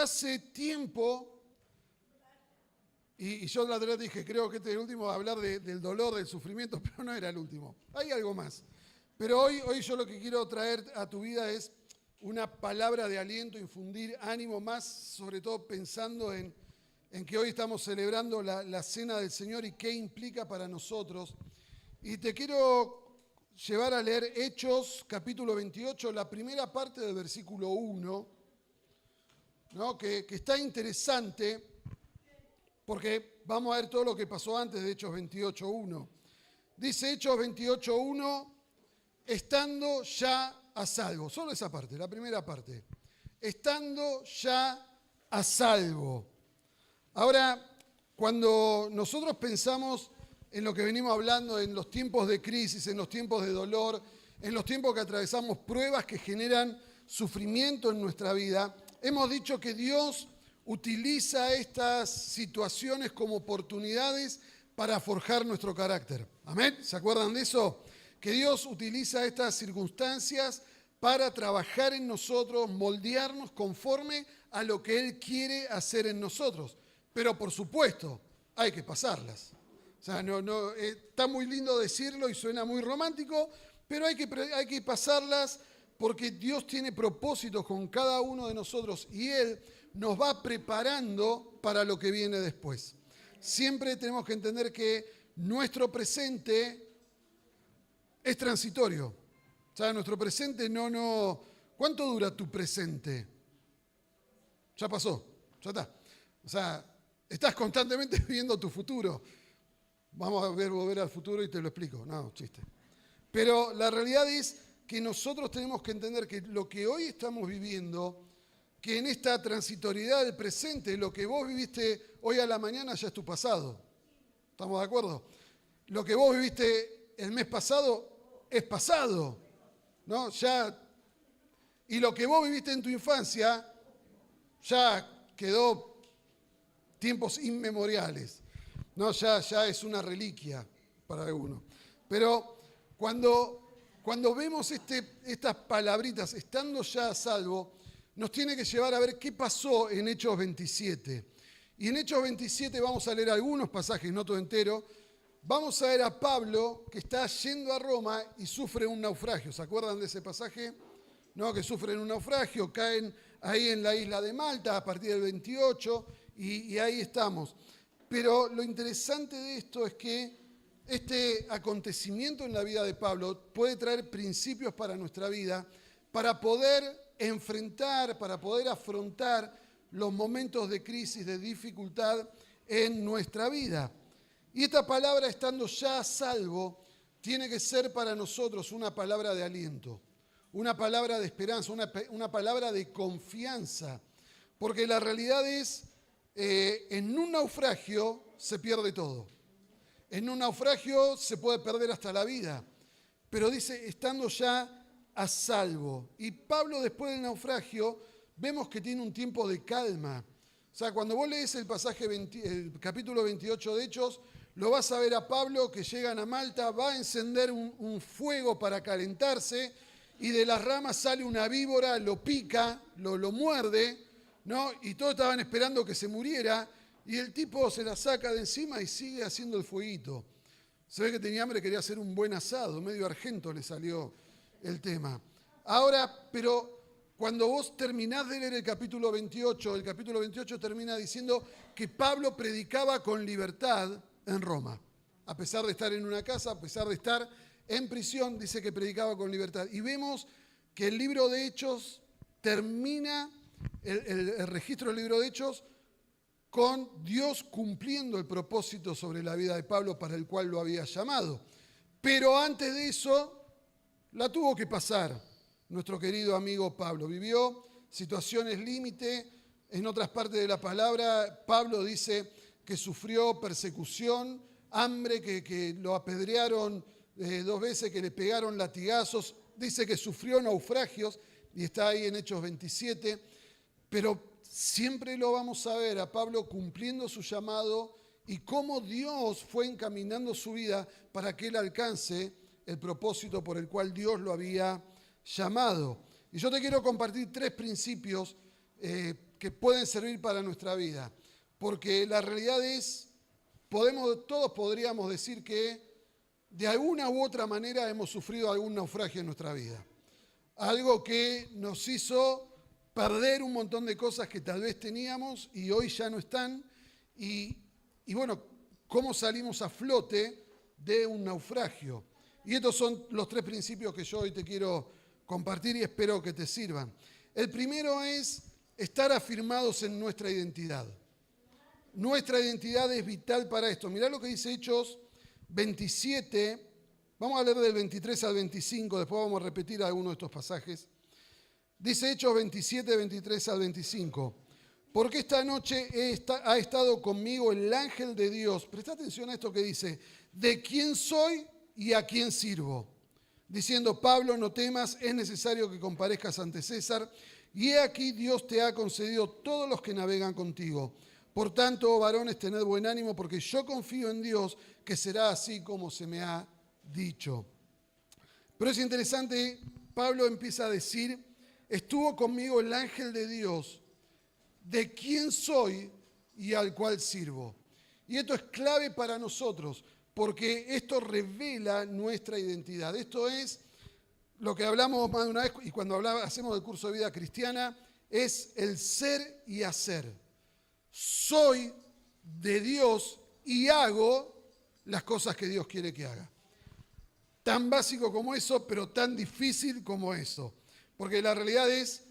hace tiempo, y yo la verdad dije, creo que este es el último, hablar del dolor, del sufrimiento, pero no era el último. Hay algo más. Pero hoy yo lo que quiero traer a tu vida es una palabra de aliento, infundir ánimo más, sobre todo pensando en que hoy estamos celebrando la Cena del Señor y qué implica para nosotros. Y te quiero llevar a leer Hechos, capítulo 28, la primera parte del versículo 1, ¿no? que está interesante porque vamos a ver todo lo que pasó antes de Hechos 28.1. Dice Hechos 28.1, estando ya a salvo. Solo esa parte, la primera parte. Estando ya a salvo. Ahora, cuando nosotros pensamos en lo que venimos hablando, en los tiempos de crisis, en los tiempos de dolor, en los tiempos que atravesamos pruebas que generan sufrimiento en nuestra vida, hemos dicho que Dios utiliza estas situaciones como oportunidades para forjar nuestro carácter. ¿Amén? ¿Se acuerdan de eso? Que Dios utiliza estas circunstancias para trabajar en nosotros, moldearnos conforme a lo que Él quiere hacer en nosotros. Pero por supuesto, hay que pasarlas. O sea, está muy lindo decirlo y suena muy romántico, pero hay que pasarlas porque Dios tiene propósitos con cada uno de nosotros y Él nos va preparando para lo que viene después. Siempre tenemos que entender que nuestro presente es transitorio. O sea, nuestro presente no... ¿Cuánto dura tu presente? Ya pasó, ya está. O sea, estás constantemente viviendo tu futuro. Vamos a volver al futuro y te lo explico. No, chiste. Pero la realidad es que nosotros tenemos que entender que lo que hoy estamos viviendo, que en esta transitoriedad del presente, lo que vos viviste hoy a la mañana ya es tu pasado. ¿Estamos de acuerdo? Lo que vos viviste el mes pasado es pasado, ¿no? Ya, y lo que vos viviste en tu infancia ya quedó tiempos inmemoriales, ¿no? Ya es una reliquia para algunos. Pero cuando vemos estas palabritas, estando ya a salvo, nos tiene que llevar a ver qué pasó en Hechos 27. Y en Hechos 27 vamos a leer algunos pasajes, no todo entero. Vamos a ver a Pablo que está yendo a Roma y sufre un naufragio. ¿Se acuerdan de ese pasaje? ¿No? Que sufren un naufragio, caen ahí en la isla de Malta a partir del 28 y ahí estamos. Pero lo interesante de esto es que este acontecimiento en la vida de Pablo puede traer principios para nuestra vida, para poder enfrentar, para poder afrontar los momentos de crisis, de dificultad en nuestra vida. Y esta palabra, estando ya a salvo, tiene que ser para nosotros una palabra de aliento, una palabra de esperanza, una palabra de confianza. Porque la realidad es, en un naufragio se pierde todo. En un naufragio se puede perder hasta la vida. Pero dice, estando ya a salvo. Y Pablo, después del naufragio, vemos que tiene un tiempo de calma. O sea, cuando vos lees el pasaje, el capítulo 28 de Hechos, lo vas a ver a Pablo que llegan a Malta, va a encender un fuego para calentarse y de las ramas sale una víbora, lo pica, lo muerde, ¿no? Y todos estaban esperando que se muriera y el tipo se la saca de encima y sigue haciendo el fueguito. Se ve que tenía hambre, quería hacer un buen asado, medio argento le salió el tema. Ahora, pero cuando vos terminás de leer el capítulo 28 termina diciendo que Pablo predicaba con libertad en Roma. A pesar de estar en una casa, a pesar de estar en prisión, dice que predicaba con libertad. Y vemos que el libro de Hechos termina, el registro del libro de Hechos, con Dios cumpliendo el propósito sobre la vida de Pablo para el cual lo había llamado. Pero antes de eso, la tuvo que pasar nuestro querido amigo Pablo. Vivió situaciones límite. En otras partes de la palabra, Pablo dice que sufrió persecución, hambre, que lo apedrearon 2 veces, que le pegaron latigazos. Dice que sufrió naufragios y está ahí en Hechos 27. Pero siempre lo vamos a ver a Pablo cumpliendo su llamado y cómo Dios fue encaminando su vida para que él alcance el propósito por el cual Dios lo había llamado. Y yo te quiero compartir 3 principios que que pueden servir para nuestra vida. Porque la realidad es, todos podríamos decir que de alguna u otra manera hemos sufrido algún naufragio en nuestra vida. Algo que nos hizo perder un montón de cosas que tal vez teníamos y hoy ya no están. Y bueno, ¿cómo salimos a flote de un naufragio? Y estos son los 3 principios que yo hoy te quiero compartir y espero que te sirvan. El primero es estar afirmados en nuestra identidad. Nuestra identidad es vital para esto. Mirá lo que dice Hechos 27. Vamos a leer del 23 al 25, después vamos a repetir algunos de estos pasajes. Dice Hechos 27, 23 al 25. Porque esta noche ha estado conmigo el ángel de Dios. Presta atención a esto que dice. ¿De quién soy y a quién sirvo? Diciendo, Pablo, no temas, es necesario que comparezcas ante César. Y he aquí Dios te ha concedido todos los que navegan contigo. Por tanto, oh varones, tened buen ánimo, porque yo confío en Dios, que será así como se me ha dicho. Pero es interesante, Pablo empieza a decir, estuvo conmigo el ángel de Dios, de quién soy y al cual sirvo. Y esto es clave para nosotros, porque esto revela nuestra identidad. Esto es lo que hablamos más de una vez, y cuando hacemos el curso de vida cristiana, es el ser y hacer. Soy de Dios y hago las cosas que Dios quiere que haga. Tan básico como eso, pero tan difícil como eso. Porque la realidad es,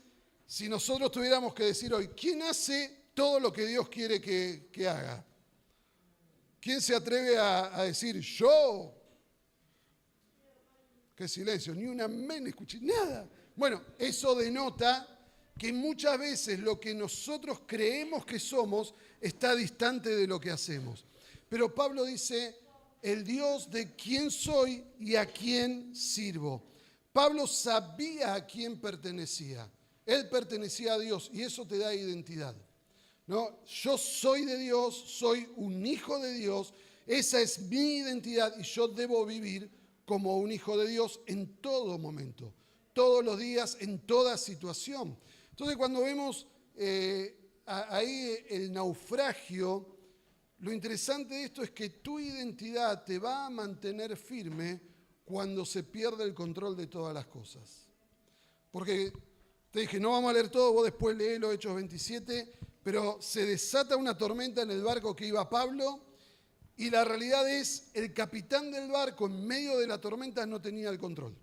si nosotros tuviéramos que decir hoy, ¿quién hace todo lo que Dios quiere que haga? ¿Quién se atreve a decir, yo? Qué silencio, ni un amén escuché, nada. Bueno, eso denota que muchas veces lo que nosotros creemos que somos está distante de lo que hacemos. Pero Pablo dice, el Dios de quién soy y a quién sirvo. Pablo sabía a quién pertenecía. Él pertenecía a Dios y eso te da identidad. ¿No? Yo soy de Dios, soy un hijo de Dios, esa es mi identidad y yo debo vivir como un hijo de Dios en todo momento, todos los días, en toda situación. Entonces, cuando vemos ahí el naufragio, lo interesante de esto es que tu identidad te va a mantener firme cuando se pierde el control de todas las cosas. Porque te dije, no vamos a leer todo, vos después léelo, Hechos 27, pero se desata una tormenta en el barco que iba Pablo y la realidad es, el capitán del barco en medio de la tormenta no tenía el control.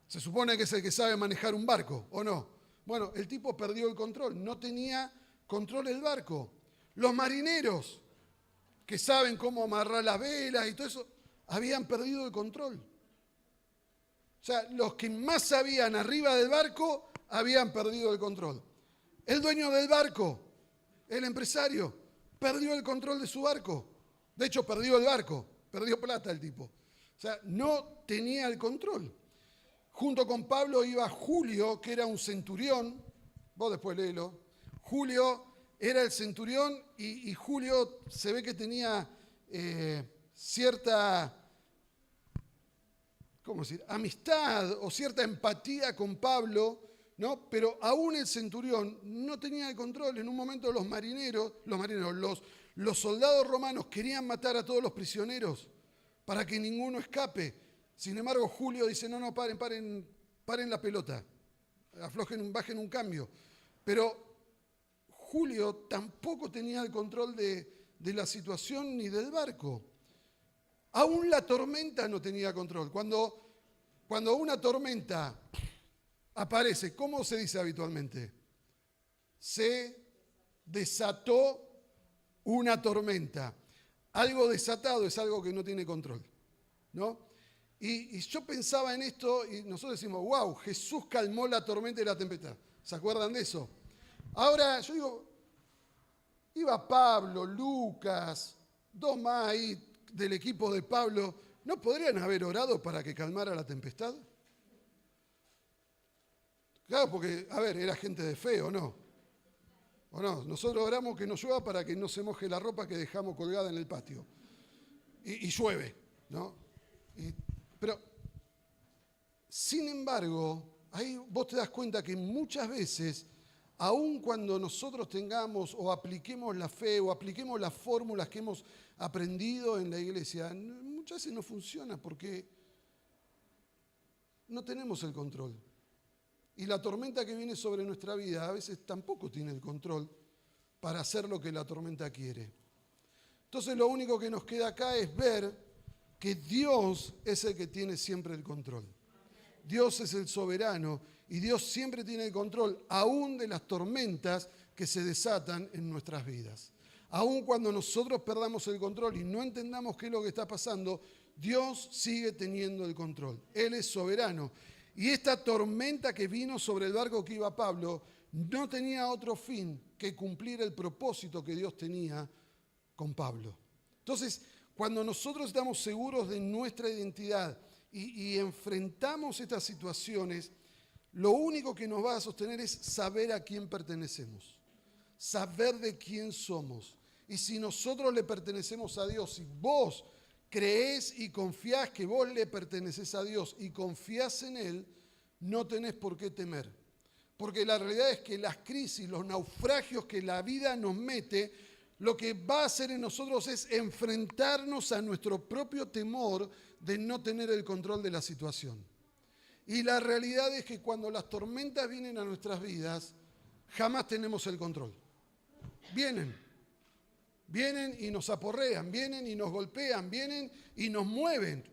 Se supone que es el que sabe manejar un barco, ¿o no? Bueno, el tipo perdió el control, no tenía control el barco. Los marineros, que saben cómo amarrar las velas y todo eso, habían perdido el control. O sea, los que más sabían arriba del barco, habían perdido el control. El dueño del barco, el empresario, perdió el control de su barco. De hecho, perdió el barco, perdió plata el tipo. O sea, no tenía el control. Junto con Pablo iba Julio, que era un centurión. Vos después léelo. Julio era el centurión y Julio se ve que tenía cierta, ¿cómo decir?, amistad o cierta empatía con Pablo, ¿no? Pero aún el centurión no tenía el control. En un momento los soldados romanos querían matar a todos los prisioneros para que ninguno escape. Sin embargo, Julio dice, no, paren la pelota, bajen un cambio. Pero Julio tampoco tenía el control de la situación ni del barco. Aún la tormenta no tenía control. Cuando una tormenta aparece, ¿cómo se dice habitualmente? Se desató una tormenta. Algo desatado es algo que no tiene control, ¿no? Y yo pensaba en esto y nosotros decimos, wow, Jesús calmó la tormenta y la tempestad. ¿Se acuerdan de eso? Ahora, yo digo, iba Pablo, Lucas, 2 más ahí del equipo de Pablo, ¿no podrían haber orado para que calmara la tempestad? Claro, porque, a ver, era gente de fe, ¿o no? ¿O no? Nosotros oramos que no llueva para que no se moje la ropa que dejamos colgada en el patio. Y llueve, ¿no? Pero, sin embargo, ahí vos te das cuenta que muchas veces aun cuando nosotros tengamos o apliquemos la fe o apliquemos las fórmulas que hemos aprendido en la iglesia, muchas veces no funciona porque no tenemos el control. Y la tormenta que viene sobre nuestra vida a veces tampoco tiene el control para hacer lo que la tormenta quiere. Entonces lo único que nos queda acá es ver que Dios es el que tiene siempre el control. Dios es el soberano y Dios siempre tiene el control, aún de las tormentas que se desatan en nuestras vidas. Aún cuando nosotros perdamos el control y no entendamos qué es lo que está pasando, Dios sigue teniendo el control. Él es soberano. Y esta tormenta que vino sobre el barco que iba Pablo no tenía otro fin que cumplir el propósito que Dios tenía con Pablo. Entonces, cuando nosotros estamos seguros de nuestra identidad y enfrentamos estas situaciones, lo único que nos va a sostener es saber a quién pertenecemos, saber de quién somos. Y si nosotros le pertenecemos a Dios, si vos creés y confiás que vos le pertenecés a Dios y confiás en Él, no tenés por qué temer. Porque la realidad es que las crisis, los naufragios que la vida nos mete, lo que va a hacer en nosotros es enfrentarnos a nuestro propio temor de no tener el control de la situación. Y la realidad es que cuando las tormentas vienen a nuestras vidas, jamás tenemos el control. Vienen y nos aporrean, vienen y nos golpean, vienen y nos mueven.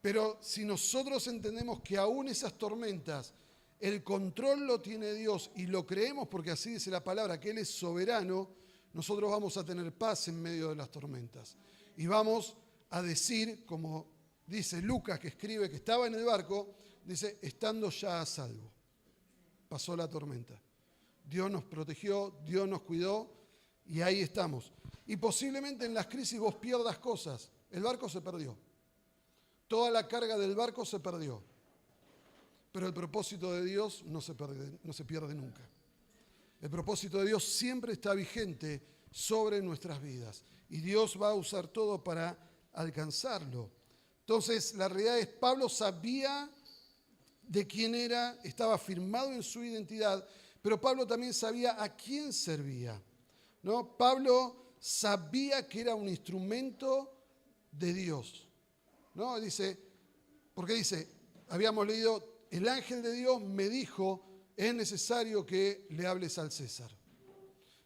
Pero si nosotros entendemos que aún esas tormentas, el control lo tiene Dios y lo creemos porque así dice la palabra, que Él es soberano, nosotros vamos a tener paz en medio de las tormentas. Y vamos a decir, como dice Lucas, que escribe que estaba en el barco, dice, estando ya a salvo. Pasó la tormenta. Dios nos protegió, Dios nos cuidó y ahí estamos. Y posiblemente en las crisis vos pierdas cosas. El barco se perdió. Toda la carga del barco se perdió. Pero el propósito de Dios no se pierde nunca. El propósito de Dios siempre está vigente sobre nuestras vidas. Y Dios va a usar todo para alcanzarlo. Entonces, la realidad es, Pablo sabía de quién era, estaba firmado en su identidad, pero Pablo también sabía a quién servía, ¿no? Pablo sabía que era un instrumento de Dios, ¿no? Habíamos leído, el ángel de Dios me dijo, es necesario que le hables al César.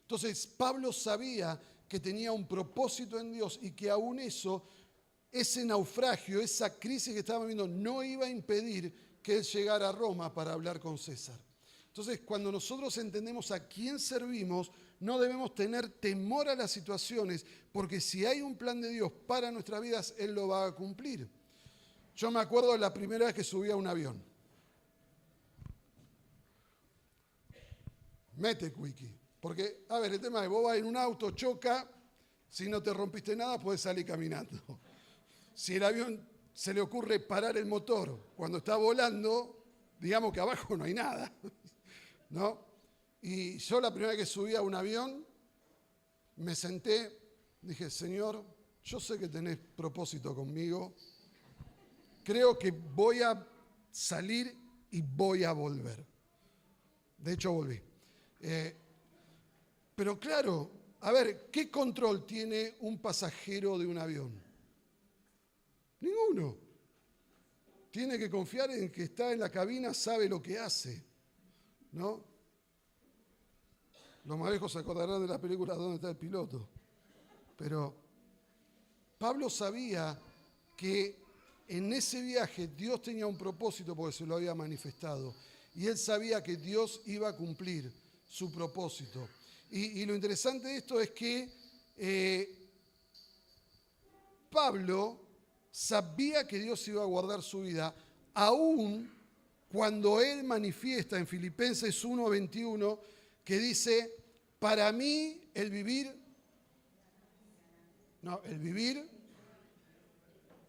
Entonces, Pablo sabía que tenía un propósito en Dios y que aún ese naufragio, esa crisis que estaba viviendo, no iba a impedir que él llegara a Roma para hablar con César. Entonces, cuando nosotros entendemos a quién servimos, no debemos tener temor a las situaciones, porque si hay un plan de Dios para nuestras vidas, Él lo va a cumplir. Yo me acuerdo de la primera vez que subí a un avión. Mete Quickie. Porque, a ver, el tema es, vos vas en un auto, choca, si no te rompiste nada, podés salir caminando. Si el avión se le ocurre parar el motor cuando está volando, digamos que abajo no hay nada, ¿no? Y yo la primera vez que subí a un avión, me senté, dije, Señor, yo sé que tenés propósito conmigo, creo que voy a salir y voy a volver. De hecho, volví. Pero claro, a ver, ¿qué control tiene un pasajero de un avión? Ninguno. Tiene que confiar en que está en la cabina, sabe lo que hace, ¿no? Los más viejos se acordarán de la película ¿Dónde está el piloto? Pero Pablo sabía que en ese viaje Dios tenía un propósito porque se lo había manifestado. Y él sabía que Dios iba a cumplir su propósito. Y lo interesante de esto es que Pablo sabía que Dios iba a guardar su vida, aún cuando él manifiesta en Filipenses 1:21, que dice, para mí el vivir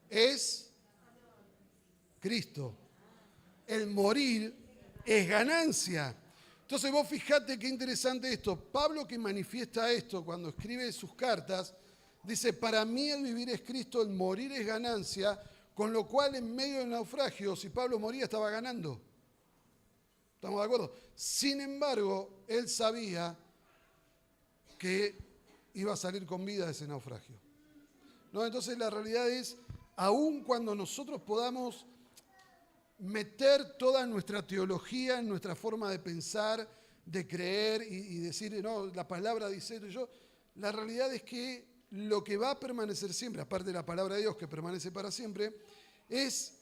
es Cristo. El morir es ganancia. Entonces vos fijate qué interesante esto. Pablo, que manifiesta esto cuando escribe sus cartas, dice, para mí el vivir es Cristo, el morir es ganancia, con lo cual en medio del naufragio, si Pablo moría, estaba ganando. ¿Estamos de acuerdo? Sin embargo, él sabía que iba a salir con vida de ese naufragio. ¿No? Entonces la realidad es, aun cuando nosotros podamos meter toda nuestra teología en nuestra forma de pensar, de creer y decir, no, la palabra dice esto y yo, la realidad es que lo que va a permanecer siempre, aparte de la palabra de Dios que permanece para siempre, es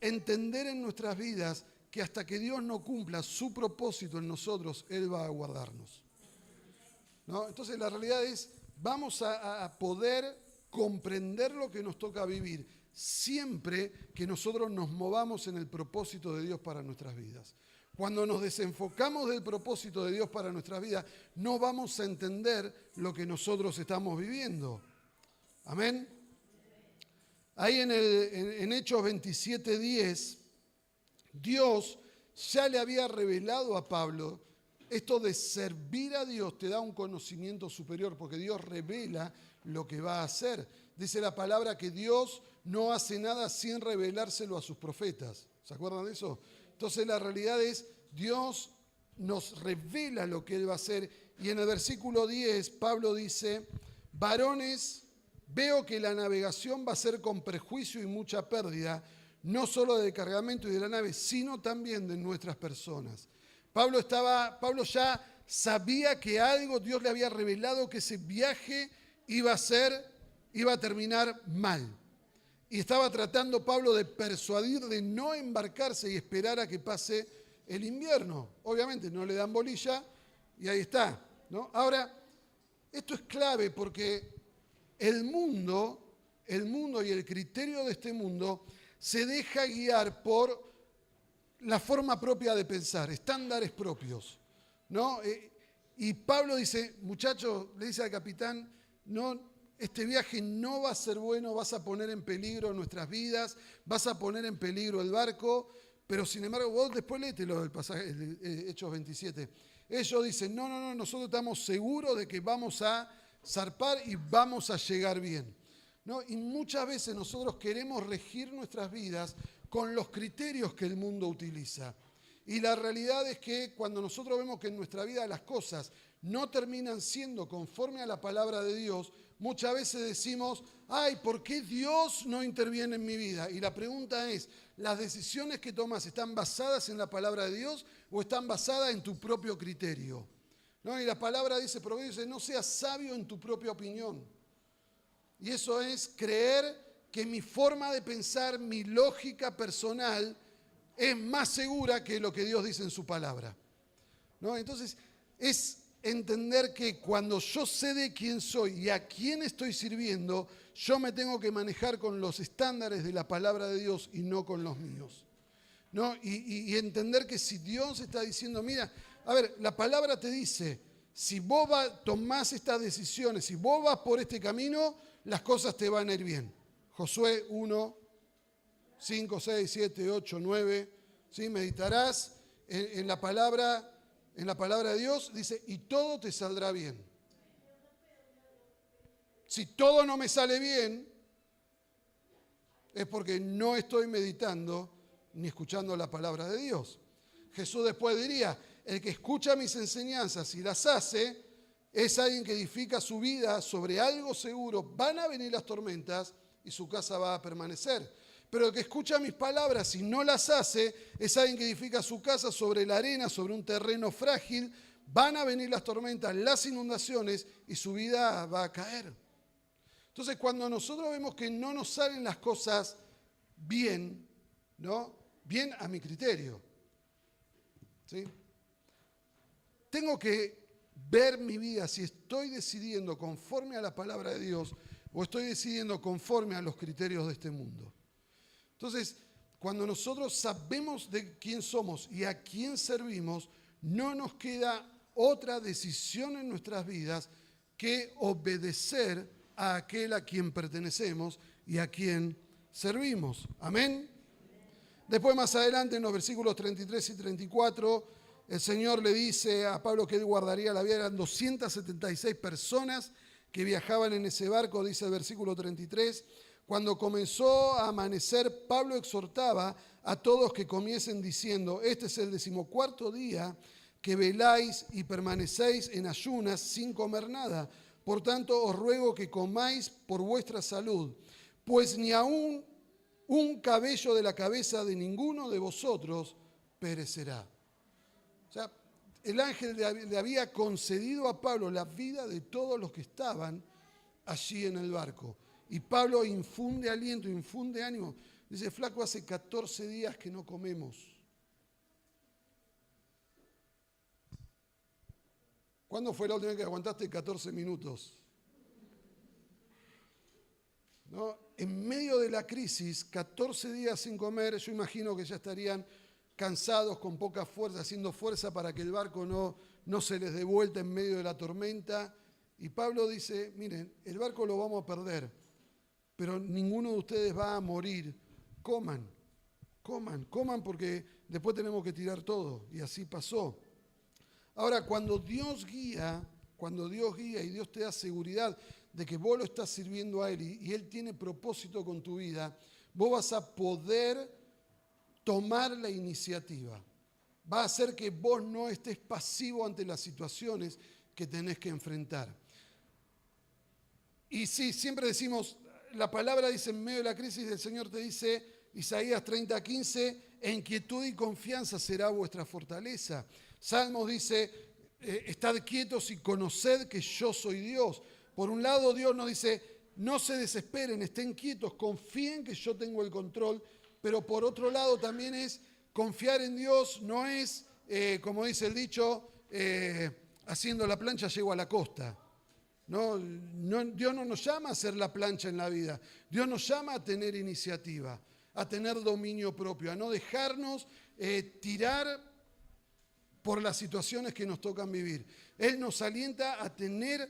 entender en nuestras vidas que hasta que Dios no cumpla su propósito en nosotros, Él va a guardarnos. ¿No? Entonces la realidad es, vamos a poder comprender lo que nos toca vivir, siempre que nosotros nos movamos en el propósito de Dios para nuestras vidas. Cuando nos desenfocamos del propósito de Dios para nuestras vidas, no vamos a entender lo que nosotros estamos viviendo. Amén. Ahí en Hechos 27:10, Dios ya le había revelado a Pablo esto de servir a Dios te da un conocimiento superior, porque Dios revela lo que va a hacer. Dice la palabra que Dios no hace nada sin revelárselo a sus profetas. ¿Se acuerdan de eso? Entonces la realidad es, Dios nos revela lo que Él va a hacer. Y en el versículo 10, Pablo dice, varones, veo que la navegación va a ser con perjuicio y mucha pérdida, no solo del cargamento y de la nave, sino también de nuestras personas. Pablo ya sabía que algo Dios le había revelado, que ese viaje iba a terminar mal. Y estaba tratando Pablo de persuadir de no embarcarse y esperar a que pase el invierno. Obviamente no le dan bolilla y ahí está, ¿no? Ahora, esto es clave porque el mundo y el criterio de este mundo se deja guiar por la forma propia de pensar, estándares propios, ¿no? Y Pablo dice, muchachos, le dice al capitán, no, este viaje no va a ser bueno, vas a poner en peligro nuestras vidas, vas a poner en peligro el barco, pero sin embargo, vos después léetelo del pasaje, Hechos 27. Ellos dicen, no, nosotros estamos seguros de que vamos a zarpar y vamos a llegar bien, ¿no? Y muchas veces nosotros queremos regir nuestras vidas con los criterios que el mundo utiliza. Y la realidad es que cuando nosotros vemos que en nuestra vida las cosas no terminan siendo conforme a la palabra de Dios, muchas veces decimos, ay, ¿por qué Dios no interviene en mi vida? Y la pregunta es, ¿las decisiones que tomas están basadas en la palabra de Dios o están basadas en tu propio criterio? ¿No? Y la palabra dice, Proverbios dice, no seas sabio en tu propia opinión. Y eso es creer que mi forma de pensar, mi lógica personal, es más segura que lo que Dios dice en su palabra, ¿no? Entonces, es entender que cuando yo sé de quién soy y a quién estoy sirviendo, yo me tengo que manejar con los estándares de la palabra de Dios y no con los míos, ¿no? Y entender que si Dios está diciendo, mira, a ver, la palabra te dice, si vos tomás estas decisiones, si vos vas por este camino, las cosas te van a ir bien. Josué 1, 5, 6, 7, 8, 9, ¿sí? Meditarás en la palabra de Dios, dice, y todo te saldrá bien. Si todo no me sale bien, es porque no estoy meditando ni escuchando la palabra de Dios. Jesús después diría, el que escucha mis enseñanzas y las hace, es alguien que edifica su vida sobre algo seguro, van a venir las tormentas y su casa va a permanecer. Pero el que escucha mis palabras y no las hace, es alguien que edifica su casa sobre la arena, sobre un terreno frágil, van a venir las tormentas, las inundaciones y su vida va a caer. Entonces, cuando nosotros vemos que no nos salen las cosas bien, ¿no? Bien a mi criterio, ¿sí? Tengo que ver mi vida si estoy decidiendo conforme a la palabra de Dios o estoy decidiendo conforme a los criterios de este mundo. Entonces, cuando nosotros sabemos de quién somos y a quién servimos, no nos queda otra decisión en nuestras vidas que obedecer a aquel a quien pertenecemos y a quien servimos. Amén. Después, más adelante, en los versículos 33 y 34, el Señor le dice a Pablo que él guardaría la vida. Eran 276 personas que viajaban en ese barco, dice el versículo 33. Cuando comenzó a amanecer, Pablo exhortaba a todos que comiesen diciendo: este es el 14º día que veláis y permanecéis en ayunas sin comer nada. Por tanto, os ruego que comáis por vuestra salud, pues ni aun un cabello de la cabeza de ninguno de vosotros perecerá. O sea, el ángel le había concedido a Pablo la vida de todos los que estaban allí en el barco. Y Pablo infunde aliento, infunde ánimo. Dice: flaco, hace 14 días que no comemos. ¿Cuándo fue la última vez que aguantaste 14 minutos? ¿No? En medio de la crisis, 14 días sin comer, yo imagino que ya estarían cansados, con poca fuerza, haciendo fuerza para que el barco no se les dé vuelta en medio de la tormenta. Y Pablo dice: miren, el barco lo vamos a perder, pero ninguno de ustedes va a morir. Coman porque después tenemos que tirar todo. Y así pasó. Ahora, cuando Dios guía y Dios te da seguridad de que vos lo estás sirviendo a Él y Él tiene propósito con tu vida, vos vas a poder tomar la iniciativa. Va a hacer que vos no estés pasivo ante las situaciones que tenés que enfrentar. Y sí, siempre decimos, la palabra dice en medio de la crisis, el Señor te dice, Isaías 30:15, en quietud y confianza será vuestra fortaleza. Salmos dice: estad quietos y conoced que yo soy Dios. Por un lado, Dios nos dice: no se desesperen, estén quietos, confíen que yo tengo el control. Pero por otro lado también es confiar en Dios, no es, como dice el dicho, haciendo la plancha llego a la costa. No, Dios no nos llama a hacer la plancha en la vida. Dios nos llama a tener iniciativa, a tener dominio propio, a no dejarnos tirar por las situaciones que nos tocan vivir. Él nos alienta a tener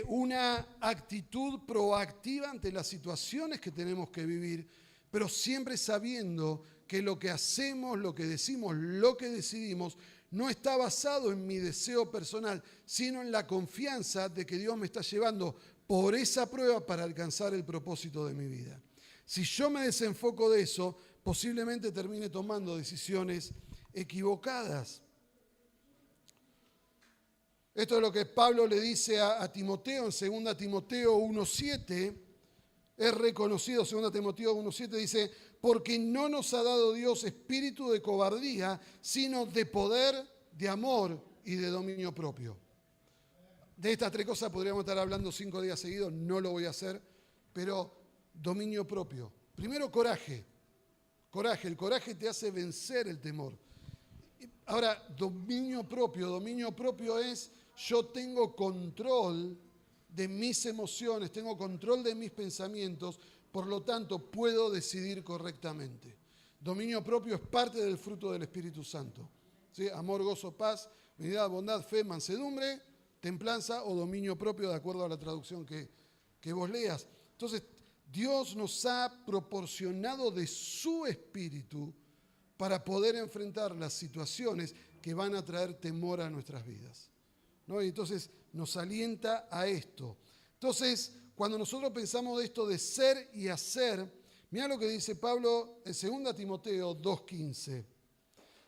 una actitud proactiva ante las situaciones que tenemos que vivir, pero siempre sabiendo que lo que hacemos, lo que decimos, lo que decidimos, no está basado en mi deseo personal, sino en la confianza de que Dios me está llevando por esa prueba para alcanzar el propósito de mi vida. Si yo me desenfoco de eso, posiblemente termine tomando decisiones equivocadas. Esto es lo que Pablo le dice a Timoteo en 2 Timoteo 1:7. Es reconocido, 2 Timoteo 1:7 dice: porque no nos ha dado Dios espíritu de cobardía, sino de poder, de amor y de dominio propio. De estas 3 cosas podríamos estar hablando 5 días seguidos, no lo voy a hacer, pero dominio propio. Primero, coraje. El coraje te hace vencer el temor. Ahora, dominio propio es: yo tengo control de mis emociones, tengo control de mis pensamientos, por lo tanto puedo decidir correctamente. Dominio propio es parte del fruto del Espíritu Santo. ¿Sí? Amor, gozo, paz, benignidad, bondad, fe, mansedumbre, templanza o dominio propio, de acuerdo a la traducción que vos leas. Entonces, Dios nos ha proporcionado de su Espíritu para poder enfrentar las situaciones que van a traer temor a nuestras vidas, ¿no? Y entonces nos alienta a esto. Entonces, cuando nosotros pensamos de esto de ser y hacer, mirá lo que dice Pablo en 2 Timoteo 2:15.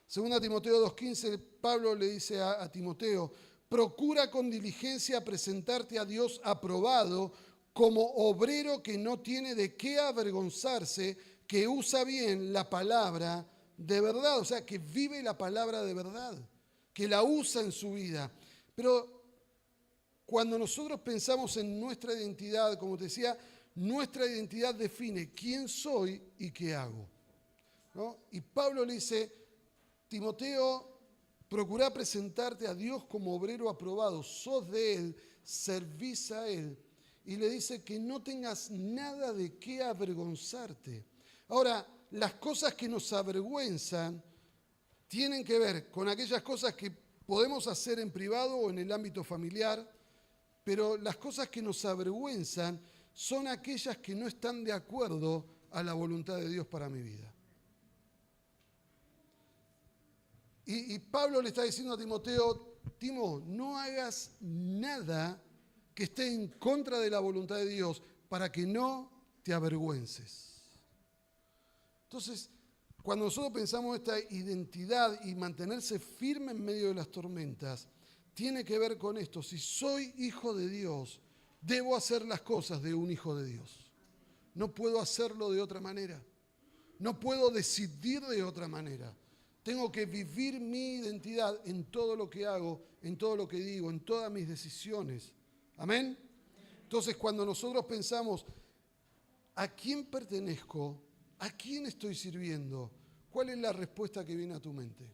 2 Timoteo 2:15, Pablo le dice a Timoteo: procura con diligencia presentarte a Dios aprobado, como obrero que no tiene de qué avergonzarse, que usa bien la palabra de verdad, o sea, que vive la palabra de verdad, que la usa en su vida. Pero cuando nosotros pensamos en nuestra identidad, como te decía, nuestra identidad define quién soy y qué hago, ¿no? Y Pablo le dice: Timoteo, procura presentarte a Dios como obrero aprobado, sos de Él, servís a Él. Y le dice que no tengas nada de qué avergonzarte. Ahora, las cosas que nos avergüenzan tienen que ver con aquellas cosas que podemos hacer en privado o en el ámbito familiar, pero las cosas que nos avergüenzan son aquellas que no están de acuerdo a la voluntad de Dios para mi vida. Y Pablo le está diciendo a Timoteo: Timo, no hagas nada que esté en contra de la voluntad de Dios para que no te avergüences. Entonces, cuando nosotros pensamos esta identidad y mantenerse firme en medio de las tormentas, tiene que ver con esto. Si soy hijo de Dios, debo hacer las cosas de un hijo de Dios. No puedo hacerlo de otra manera. No puedo decidir de otra manera. Tengo que vivir mi identidad en todo lo que hago, en todo lo que digo, en todas mis decisiones. ¿Amén? Entonces, cuando nosotros pensamos, ¿a quién pertenezco? ¿A quién estoy sirviendo? ¿Cuál es la respuesta que viene a tu mente?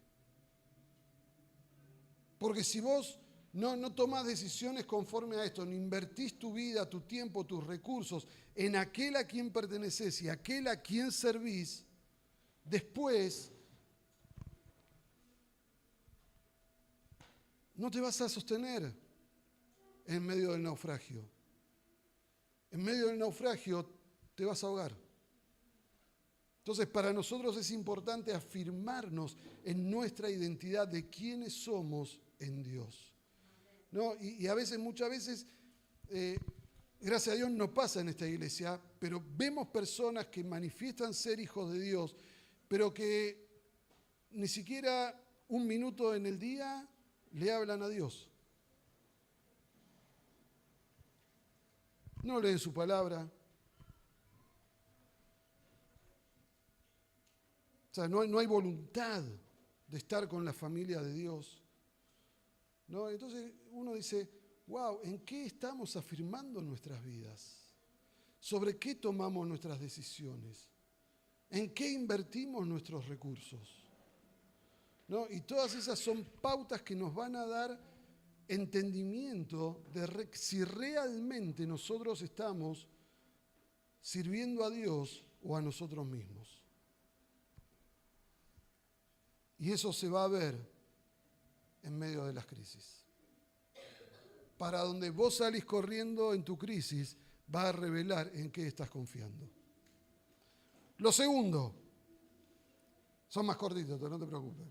Porque si vos no tomás decisiones conforme a esto, no invertís tu vida, tu tiempo, tus recursos en aquel a quien perteneces y aquel a quien servís, después no te vas a sostener en medio del naufragio. En medio del naufragio te vas a ahogar. Entonces, para nosotros es importante afirmarnos en nuestra identidad de quiénes somos en Dios. ¿No? Y a veces, muchas veces, gracias a Dios no pasa en esta iglesia, pero vemos personas que manifiestan ser hijos de Dios, pero que ni siquiera un minuto en el día le hablan a Dios. No leen su palabra. O sea, no hay voluntad de estar con la familia de Dios. ¿No? Entonces uno dice, wow, ¿en qué estamos afirmando nuestras vidas? ¿Sobre qué tomamos nuestras decisiones? ¿En qué invertimos nuestros recursos? ¿No? Y todas esas son pautas que nos van a dar entendimiento de si realmente nosotros estamos sirviendo a Dios o a nosotros mismos. Y eso se va a ver en medio de las crisis. Para donde vos salís corriendo en tu crisis, va a revelar en qué estás confiando. Lo segundo, son más cortitos, no te preocupes.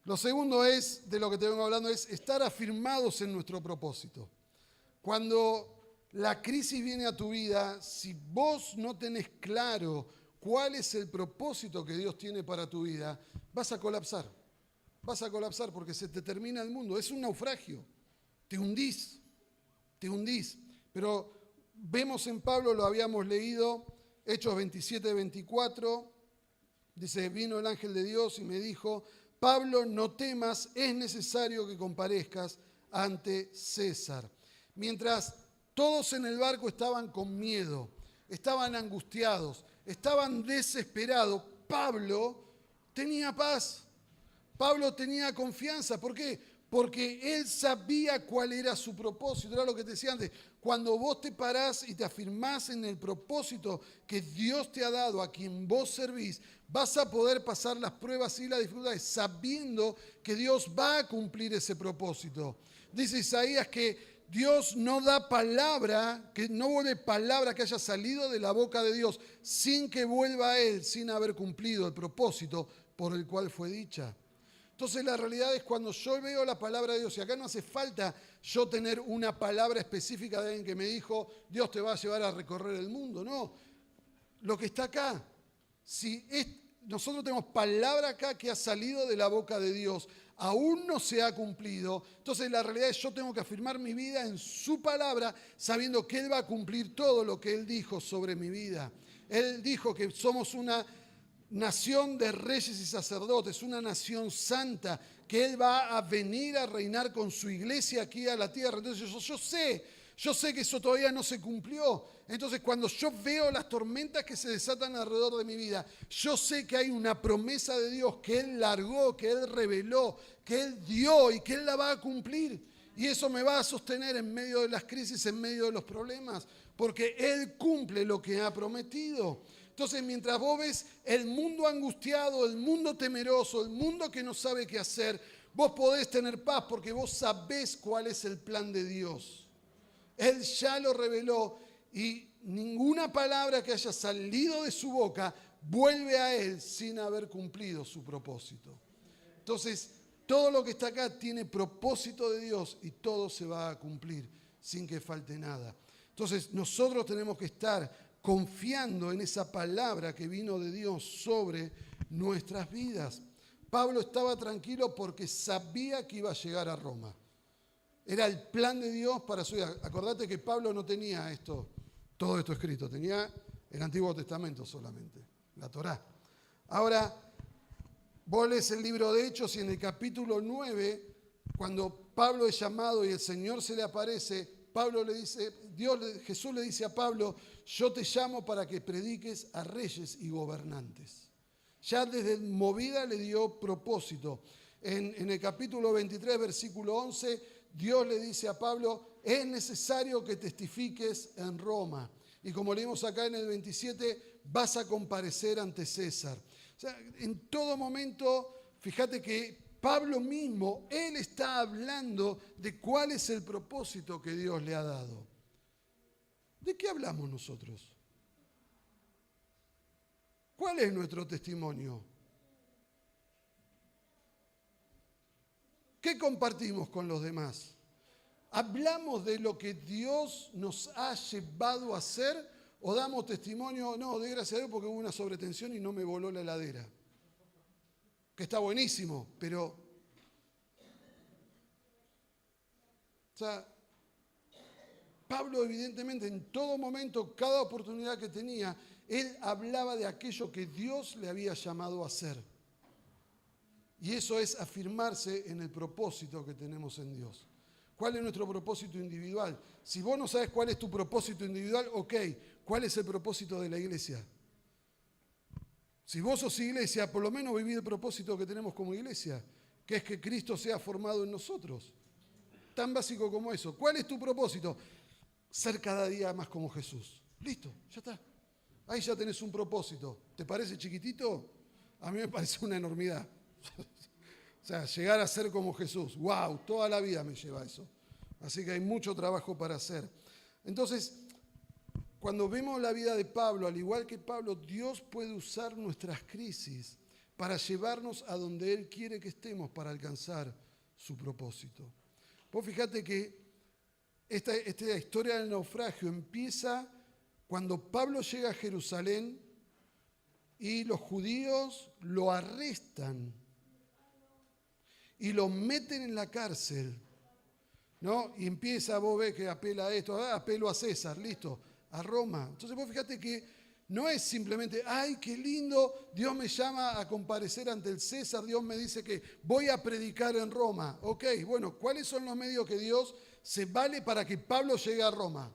Lo segundo es, de lo que te vengo hablando, es estar afirmados en nuestro propósito. Cuando la crisis viene a tu vida, si vos no tenés claro cuál es el propósito que Dios tiene para tu vida, vas a colapsar. Vas a colapsar porque se te termina el mundo. Es un naufragio. Te hundís. Te hundís. Pero vemos en Pablo, lo habíamos leído, Hechos 27, 24, dice, vino el ángel de Dios y me dijo, Pablo, no temas, es necesario que comparezcas ante César. Mientras todos en el barco estaban con miedo, estaban angustiados, estaban desesperados, Pablo tenía paz, Pablo tenía confianza. ¿Por qué? Porque él sabía cuál era su propósito. Era lo que te decía antes, cuando vos te parás y te afirmás en el propósito que Dios te ha dado, a quien vos servís, vas a poder pasar las pruebas y las dificultades sabiendo que Dios va a cumplir ese propósito. Dice Isaías que Dios no da palabra, que no vuelve palabra que haya salido de la boca de Dios sin que vuelva a Él, sin haber cumplido el propósito por el cual fue dicha. Entonces la realidad es cuando yo veo la palabra de Dios, y acá no hace falta yo tener una palabra específica de alguien que me dijo, Dios te va a llevar a recorrer el mundo, no. Lo que está acá, nosotros tenemos palabra acá que ha salido de la boca de Dios, aún no se ha cumplido. Entonces la realidad es yo tengo que afirmar mi vida en su palabra, sabiendo que Él va a cumplir todo lo que Él dijo sobre mi vida. Él dijo que somos una nación de reyes y sacerdotes, una nación santa, que Él va a venir a reinar con su iglesia aquí a la tierra. Entonces yo sé que eso todavía no se cumplió. Entonces cuando yo veo las tormentas que se desatan alrededor de mi vida, yo sé que hay una promesa de Dios que Él largó, que Él reveló, que Él dio y que Él la va a cumplir. Y eso me va a sostener en medio de las crisis, en medio de los problemas, porque Él cumple lo que ha prometido. Entonces, mientras vos ves el mundo angustiado, el mundo temeroso, el mundo que no sabe qué hacer, vos podés tener paz porque vos sabés cuál es el plan de Dios. Él ya lo reveló y ninguna palabra que haya salido de su boca vuelve a Él sin haber cumplido su propósito. Entonces, todo lo que está acá tiene propósito de Dios y todo se va a cumplir sin que falte nada. Entonces nosotros tenemos que estar confiando en esa palabra que vino de Dios sobre nuestras vidas. Pablo estaba tranquilo porque sabía que iba a llegar a Roma. Era el plan de Dios para su vida. Acordate que Pablo no tenía todo esto escrito, tenía el Antiguo Testamento solamente, la Torá. Ahora, vos lees el libro de Hechos y en el capítulo 9, cuando Pablo es llamado y el Señor se le aparece, Jesús le dice a Pablo, yo te llamo para que prediques a reyes y gobernantes. Ya desde movida le dio propósito. En el capítulo 23, versículo 11, Dios le dice a Pablo, es necesario que testifiques en Roma. Y como leímos acá en el 27, vas a comparecer ante César. O sea, en todo momento, fíjate que Pablo mismo, él está hablando de cuál es el propósito que Dios le ha dado. ¿De qué hablamos nosotros? ¿Cuál es nuestro testimonio? ¿Qué compartimos con los demás? ¿Hablamos de lo que Dios nos ha llevado a hacer o damos testimonio? No, de gracias a Dios porque hubo una sobretensión y no me voló la heladera. Que está buenísimo, pero... O sea, Pablo evidentemente en todo momento, cada oportunidad que tenía, él hablaba de aquello que Dios le había llamado a hacer. Y eso es afirmarse en el propósito que tenemos en Dios. ¿Cuál es nuestro propósito individual? Si vos no sabes cuál es tu propósito individual, ok, ¿cuál es el propósito de la iglesia? Si vos sos iglesia, por lo menos viví el propósito que tenemos como iglesia, que es que Cristo sea formado en nosotros. Tan básico como eso. ¿Cuál es tu propósito? Ser cada día más como Jesús. Listo, ya está. Ahí ya tenés un propósito. ¿Te parece chiquitito? A mí me parece una enormidad. O sea, llegar a ser como Jesús. ¡Wow! Toda la vida me lleva a eso. Así que hay mucho trabajo para hacer. Entonces, cuando vemos la vida de Pablo, al igual que Pablo, Dios puede usar nuestras crisis para llevarnos a donde Él quiere que estemos para alcanzar su propósito. Vos fíjate que esta historia del naufragio empieza cuando Pablo llega a Jerusalén y los judíos lo arrestan y lo meten en la cárcel, ¿no? Y empieza, vos ves que apela a esto, apelo a César, listo, a Roma. Entonces vos fíjate que no es simplemente, ¡ay, qué lindo! Dios me llama a comparecer ante el César, Dios me dice que voy a predicar en Roma. Ok, bueno, ¿cuáles son los medios que Dios se vale para que Pablo llegue a Roma?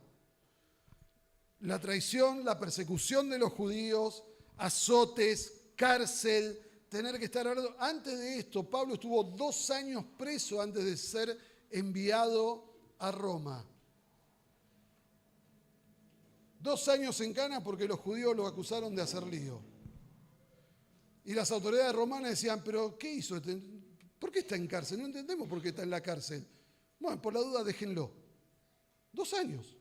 La traición, la persecución de los judíos, azotes, cárcel, tener que estar hablando. Antes de esto, Pablo estuvo 2 años preso antes de ser enviado a Roma. 2 años en cana porque los judíos lo acusaron de hacer lío. Y las autoridades romanas decían, pero ¿qué hizo? ¿Por qué está en cárcel? No entendemos por qué está en la cárcel. Bueno, por la duda déjenlo. 2 años.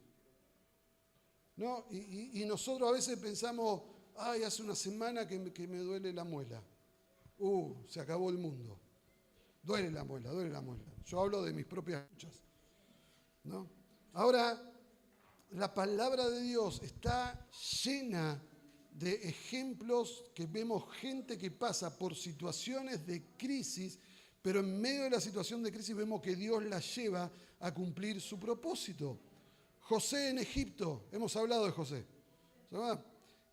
¿No? Y nosotros a veces pensamos, ay, hace una semana que me duele la muela. Se acabó el mundo. Duele la muela, duele la muela. Yo hablo de mis propias luchas, ¿no? Ahora, la palabra de Dios está llena de ejemplos que vemos gente que pasa por situaciones de crisis, pero en medio de la situación de crisis vemos que Dios la lleva a cumplir su propósito. José en Egipto, hemos hablado de José, ¿verdad?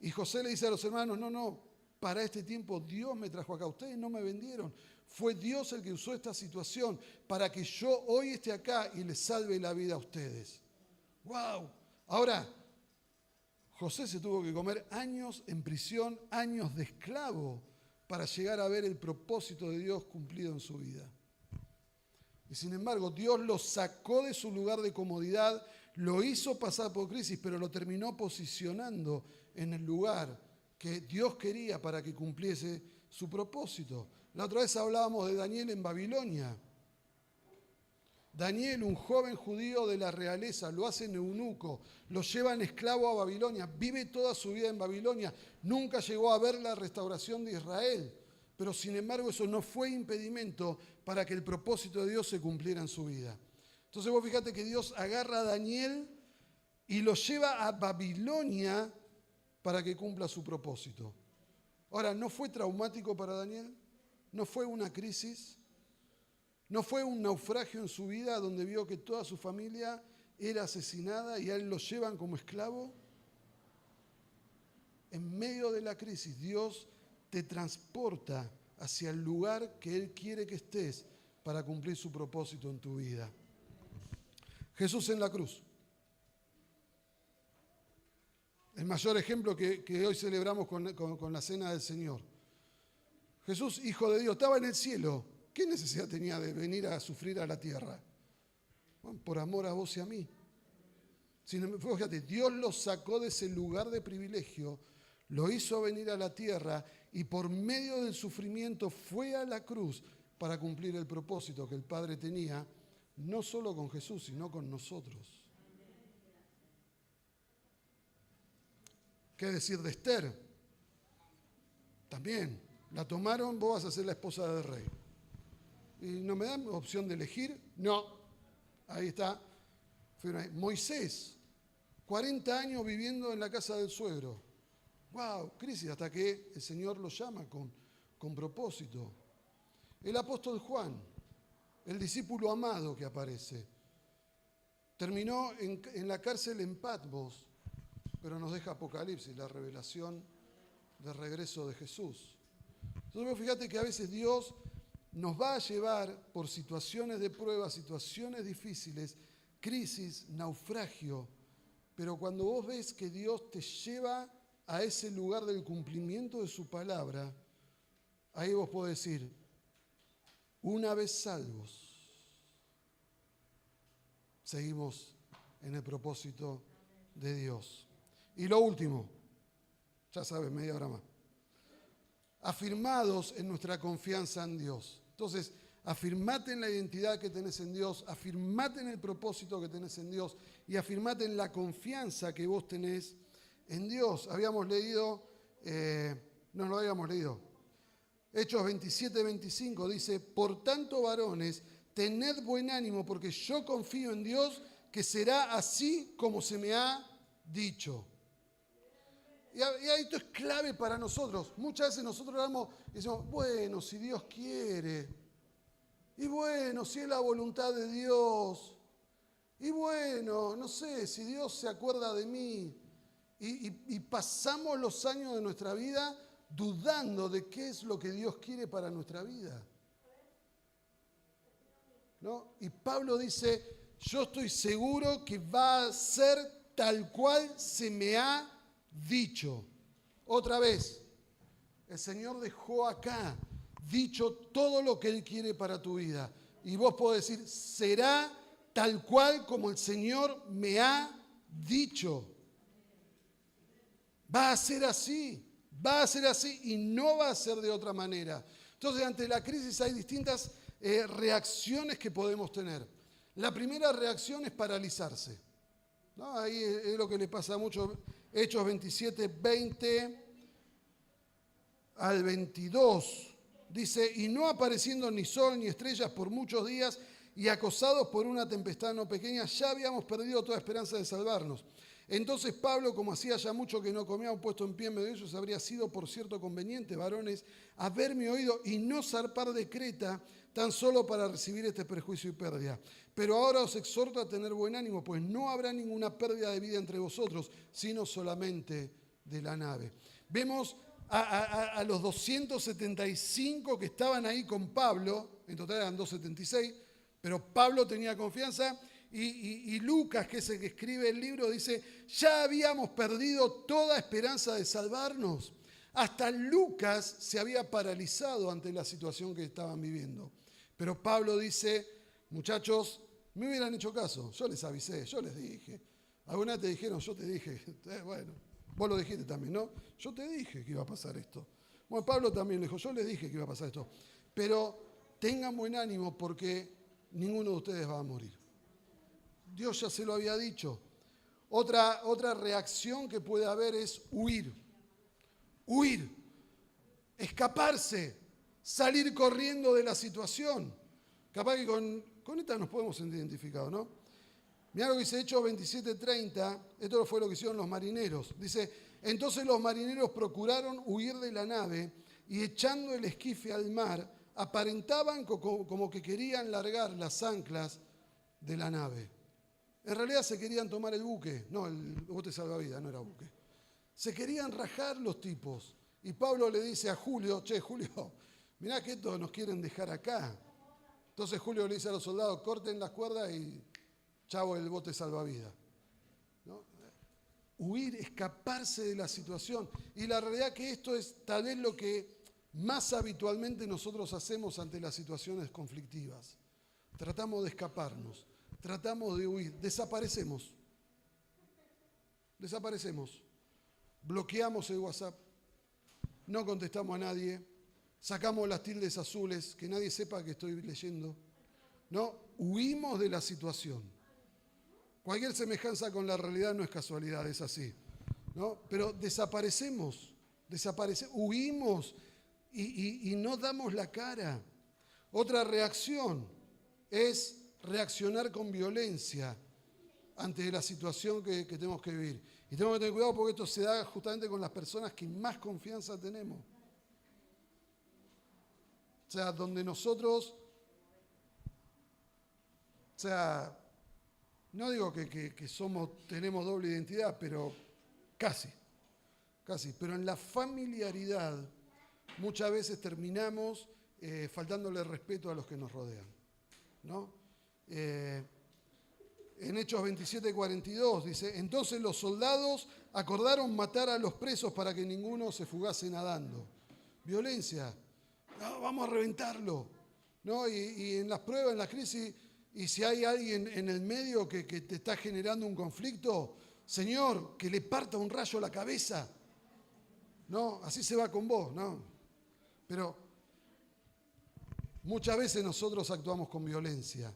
Y José le dice a los hermanos, no, para este tiempo Dios me trajo acá, ustedes no me vendieron, fue Dios el que usó esta situación para que yo hoy esté acá y les salve la vida a ustedes. ¡Wow! Ahora, José se tuvo que comer años en prisión, años de esclavo, para llegar a ver el propósito de Dios cumplido en su vida. Y sin embargo, Dios lo sacó de su lugar de comodidad, lo hizo pasar por crisis, pero lo terminó posicionando en el lugar que Dios quería para que cumpliese su propósito. La otra vez hablábamos de Daniel en Babilonia. Daniel, un joven judío de la realeza, lo hacen eunuco, lo llevan esclavo a Babilonia, vive toda su vida en Babilonia, nunca llegó a ver la restauración de Israel, pero sin embargo eso no fue impedimento para que el propósito de Dios se cumpliera en su vida. Entonces vos fíjate que Dios agarra a Daniel y lo lleva a Babilonia para que cumpla su propósito. Ahora, ¿no fue traumático para Daniel? ¿No fue una crisis? ¿No fue un naufragio en su vida donde vio que toda su familia era asesinada y a él lo llevan como esclavo? En medio de la crisis, Dios te transporta hacia el lugar que Él quiere que estés para cumplir su propósito en tu vida. Jesús en la cruz. El mayor ejemplo que hoy celebramos con la Cena del Señor. Jesús, Hijo de Dios, estaba en el cielo. ¿Qué necesidad tenía de venir a sufrir a la tierra? Bueno, por amor a vos y a mí. Fíjate, Dios lo sacó de ese lugar de privilegio, lo hizo venir a la tierra y por medio del sufrimiento fue a la cruz para cumplir el propósito que el Padre tenía, no solo con Jesús, sino con nosotros. ¿Qué decir de Esther? También, la tomaron, vos vas a ser la esposa del rey. ¿Y no me dan opción de elegir? No. Ahí está. Moisés, 40 años viviendo en la casa del suegro. ¡Wow! Crisis, hasta que el Señor lo llama con propósito. El apóstol Juan, el discípulo amado que aparece, terminó en la cárcel en Patmos, pero nos deja Apocalipsis, la revelación del regreso de Jesús. Entonces fíjate que a veces Dios nos va a llevar por situaciones de prueba, situaciones difíciles, crisis, naufragio, pero cuando vos ves que Dios te lleva a ese lugar del cumplimiento de su palabra, ahí vos podés decir, una vez salvos, seguimos en el propósito de Dios. Y lo último, ya sabes, media hora más, afirmados en nuestra confianza en Dios. Entonces, afirmate en la identidad que tenés en Dios, afirmate en el propósito que tenés en Dios y afirmate en la confianza que vos tenés en Dios. Habíamos leído, no lo habíamos leído, Hechos 27-25 dice, por tanto, varones, tened buen ánimo porque yo confío en Dios que será así como se me ha dicho. Y esto es clave para nosotros. Muchas veces nosotros hablamos y decimos, bueno, si Dios quiere, y bueno, si es la voluntad de Dios, y bueno, no sé, si Dios se acuerda de mí. Y pasamos los años de nuestra vida dudando de qué es lo que Dios quiere para nuestra vida. ¿No? Y Pablo dice, yo estoy seguro que va a ser tal cual se me ha dicho. Otra vez, el Señor dejó acá dicho todo lo que Él quiere para tu vida. Y vos podés decir, será tal cual como el Señor me ha dicho. Va a ser así y no va a ser de otra manera. Entonces, ante la crisis hay distintas reacciones que podemos tener. La primera reacción es paralizarse, ¿no? Ahí es lo que le pasa a muchos. Hechos 27, 20 al 22. Dice, y no apareciendo ni sol ni estrellas por muchos días y acosados por una tempestad no pequeña, ya habíamos perdido toda esperanza de salvarnos. Entonces Pablo, como hacía ya mucho que no comía, puesto en pie en medio de ellos, habría sido por cierto conveniente, varones, haberme oído y no zarpar de Creta, tan solo para recibir este perjuicio y pérdida. Pero ahora os exhorto a tener buen ánimo, pues no habrá ninguna pérdida de vida entre vosotros, sino solamente de la nave. Vemos a los 275 que estaban ahí con Pablo, en total eran 276, pero Pablo tenía confianza. Y Lucas, que es el que escribe el libro, dice, ya habíamos perdido toda esperanza de salvarnos. Hasta Lucas se había paralizado ante la situación que estaban viviendo. Pero Pablo dice, muchachos, me hubieran hecho caso, yo les avisé, yo les dije. Algunas te dijeron, yo te dije, bueno, vos lo dijiste también, ¿no? Yo te dije que iba a pasar esto. Bueno, Pablo también le dijo, yo les dije que iba a pasar esto. Pero tengan buen ánimo porque ninguno de ustedes va a morir. Dios ya se lo había dicho. Otra reacción que puede haber es huir, escaparse, salir corriendo de la situación. Capaz que con esta nos podemos sentir identificados, ¿no? Mirá lo que dice Hechos 27:30, esto fue lo que hicieron los marineros. Dice, entonces los marineros procuraron huir de la nave y echando el esquife al mar, aparentaban como que querían largar las anclas de la nave. En realidad se querían tomar el buque, no, el bote salvavidas, no era buque. Se querían rajar los tipos. Y Pablo le dice a Julio, che, Julio, mirá que estos nos quieren dejar acá. Entonces Julio le dice a los soldados, corten las cuerdas y chavo el bote salvavidas. ¿No? Huir, escaparse de la situación. Y la realidad que esto es tal vez lo que más habitualmente nosotros hacemos ante las situaciones conflictivas. Tratamos de escaparnos, tratamos de huir, desaparecemos. Bloqueamos el WhatsApp, no contestamos a nadie, sacamos las tildes azules, que nadie sepa que estoy leyendo. No, huimos de la situación. Cualquier semejanza con la realidad no es casualidad, es así, ¿no? Pero desaparecemos, huimos y no damos la cara. Otra reacción es reaccionar con violencia ante la situación que tenemos que vivir. Y tenemos que tener cuidado porque esto se da justamente con las personas que más confianza tenemos. O sea, donde nosotros, no digo que tenemos doble identidad, pero casi. Pero en la familiaridad muchas veces terminamos faltándole respeto a los que nos rodean, ¿no? En Hechos 27:42 dice, entonces los soldados acordaron matar a los presos para que ninguno se fugase nadando. Violencia, no, vamos a reventarlo, ¿no? Y en las pruebas, en las crisis, y si hay alguien en el medio que te está generando un conflicto, Señor, que le parta un rayo la cabeza, ¿no? Así se va con vos, ¿no? Pero muchas veces nosotros actuamos con violencia,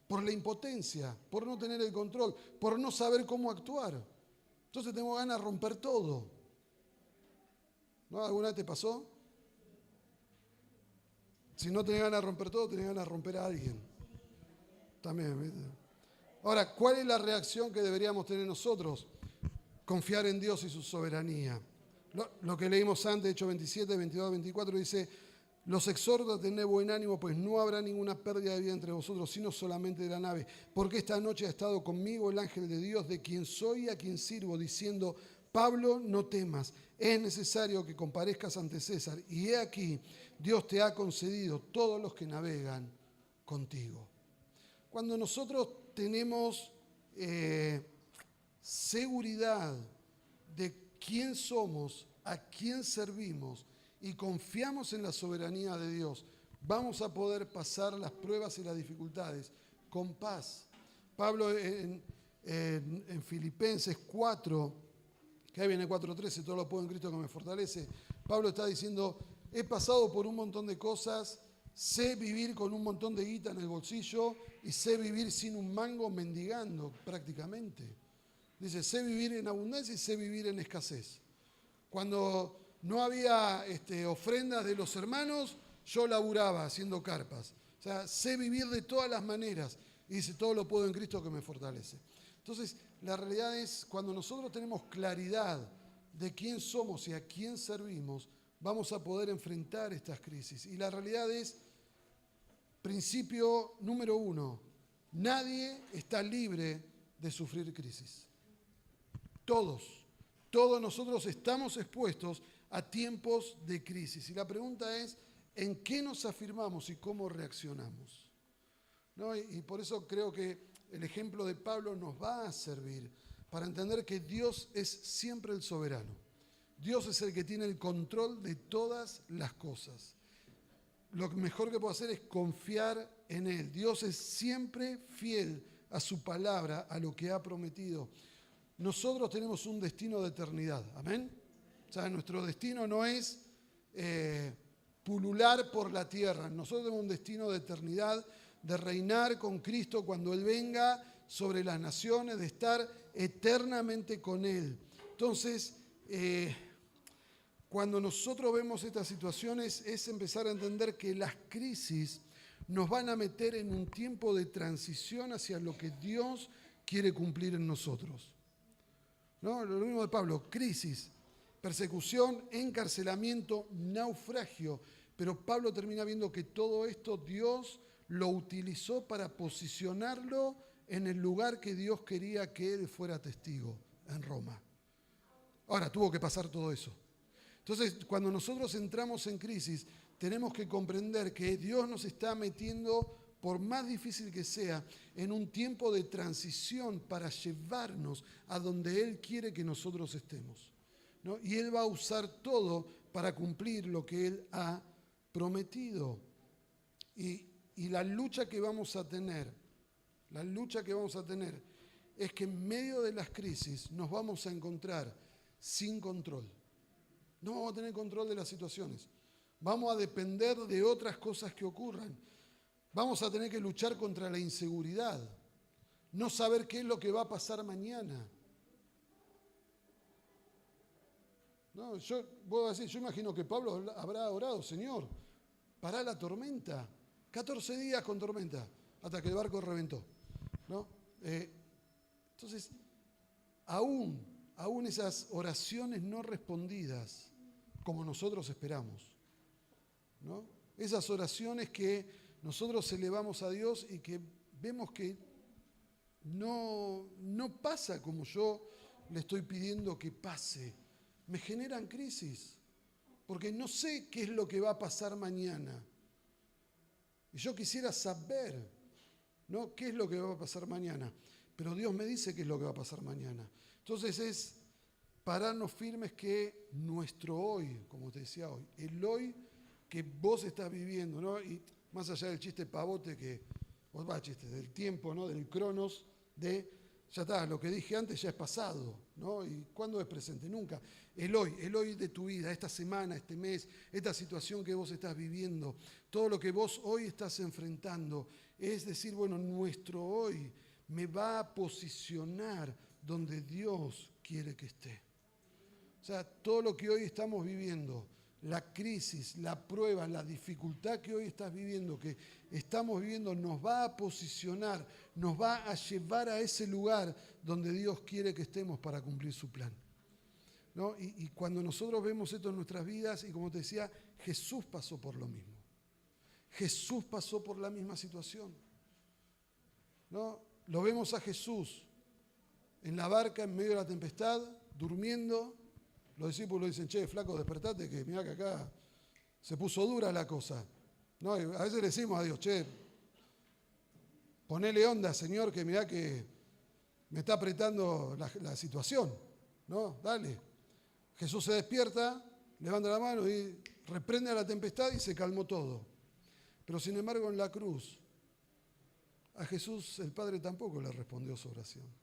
por la impotencia, por no tener el control, por no saber cómo actuar. Entonces tengo ganas de romper todo. ¿No? ¿Alguna vez te pasó? Si no tenés ganas de romper todo, tenés ganas de romper a alguien. También, ¿viste? Ahora, ¿cuál es la reacción que deberíamos tener nosotros? Confiar en Dios y su soberanía. Lo que leímos antes, Hechos 27, 22, 24, dice, los exhorto a tener buen ánimo, pues no habrá ninguna pérdida de vida entre vosotros, sino solamente de la nave. Porque esta noche ha estado conmigo el ángel de Dios, de quien soy y a quien sirvo, diciendo, Pablo, no temas, es necesario que comparezcas ante César. Y he aquí, Dios te ha concedido todos los que navegan contigo. Cuando nosotros tenemos seguridad de quién somos, a quién servimos y confiamos en la soberanía de Dios, vamos a poder pasar las pruebas y las dificultades con paz. Pablo en Filipenses 4, que ahí viene 4:13, todo lo puedo en Cristo que me fortalece, Pablo está diciendo, he pasado por un montón de cosas, sé vivir con un montón de guita en el bolsillo y sé vivir sin un mango mendigando prácticamente. Dice, sé vivir en abundancia y sé vivir en escasez. Cuando no había ofrendas de los hermanos, yo laburaba haciendo carpas. O sea, sé vivir de todas las maneras. Y dice, todo lo puedo en Cristo que me fortalece. Entonces, la realidad es, cuando nosotros tenemos claridad de quién somos y a quién servimos, vamos a poder enfrentar estas crisis. Y la realidad es, principio número 1, nadie está libre de sufrir crisis. Todos nosotros estamos expuestos a tiempos de crisis. Y la pregunta es, ¿en qué nos afirmamos y cómo reaccionamos? ¿No? Y por eso creo que el ejemplo de Pablo nos va a servir para entender que Dios es siempre el soberano. Dios es el que tiene el control de todas las cosas. Lo mejor que puedo hacer es confiar en Él. Dios es siempre fiel a su palabra, a lo que ha prometido. Nosotros tenemos un destino de eternidad, ¿amén? O sea, nuestro destino no es pulular por la tierra. Nosotros tenemos un destino de eternidad, de reinar con Cristo cuando Él venga sobre las naciones, de estar eternamente con Él. Entonces, cuando nosotros vemos estas situaciones es empezar a entender que las crisis nos van a meter en un tiempo de transición hacia lo que Dios quiere cumplir en nosotros. ¿No? Lo mismo de Pablo, crisis, persecución, encarcelamiento, naufragio. Pero Pablo termina viendo que todo esto Dios lo utilizó para posicionarlo en el lugar que Dios quería que él fuera testigo, en Roma. Ahora, tuvo que pasar todo eso. Entonces, cuando nosotros entramos en crisis, tenemos que comprender que Dios nos está metiendo, por más difícil que sea, en un tiempo de transición para llevarnos a donde Él quiere que nosotros estemos, ¿no? Y Él va a usar todo para cumplir lo que Él ha prometido. Y la lucha que vamos a tener, es que en medio de las crisis nos vamos a encontrar sin control. No vamos a tener control de las situaciones. Vamos a depender de otras cosas que ocurran. Vamos a tener que luchar contra la inseguridad. No saber qué es lo que va a pasar mañana. No, yo imagino que Pablo habrá orado, Señor, pará la tormenta. 14 días con tormenta, hasta que el barco reventó, ¿no? Entonces, aún esas oraciones no respondidas, como nosotros esperamos, ¿no? Esas oraciones que nosotros elevamos a Dios y que vemos que no pasa como yo le estoy pidiendo que pase, me generan crisis, porque no sé qué es lo que va a pasar mañana. Y yo quisiera saber, ¿no?, qué es lo que va a pasar mañana. Pero Dios me dice qué es lo que va a pasar mañana. Entonces es pararnos firmes que nuestro hoy, como te decía hoy, el hoy que vos estás viviendo, ¿no? Y más allá del chiste pavote del tiempo, ¿no?, del cronos, ya está, lo que dije antes ya es pasado, ¿no? ¿Y cuándo es presente? Nunca. El hoy de tu vida, esta semana, este mes, esta situación que vos estás viviendo, todo lo que vos hoy estás enfrentando, es decir, bueno, nuestro hoy me va a posicionar donde Dios quiere que esté. O sea, todo lo que hoy estamos viviendo, la crisis, la prueba, la dificultad que hoy estás viviendo, que estamos viviendo, nos va a posicionar, nos va a llevar a ese lugar donde Dios quiere que estemos para cumplir su plan, ¿no? Y cuando nosotros vemos esto en nuestras vidas, y como te decía, Jesús pasó por lo mismo. Jesús pasó por la misma situación, ¿no? Lo vemos a Jesús en la barca en medio de la tempestad, durmiendo. Los discípulos dicen, che, flaco, despertate, que mirá que acá se puso dura la cosa, ¿no? Y a veces le decimos a Dios, che, ponele onda, Señor, que mirá que me está apretando la situación, ¿no? Dale. Jesús se despierta, levanta la mano y reprende a la tempestad y se calmó todo. Pero sin embargo en la cruz, a Jesús el Padre tampoco le respondió su oración.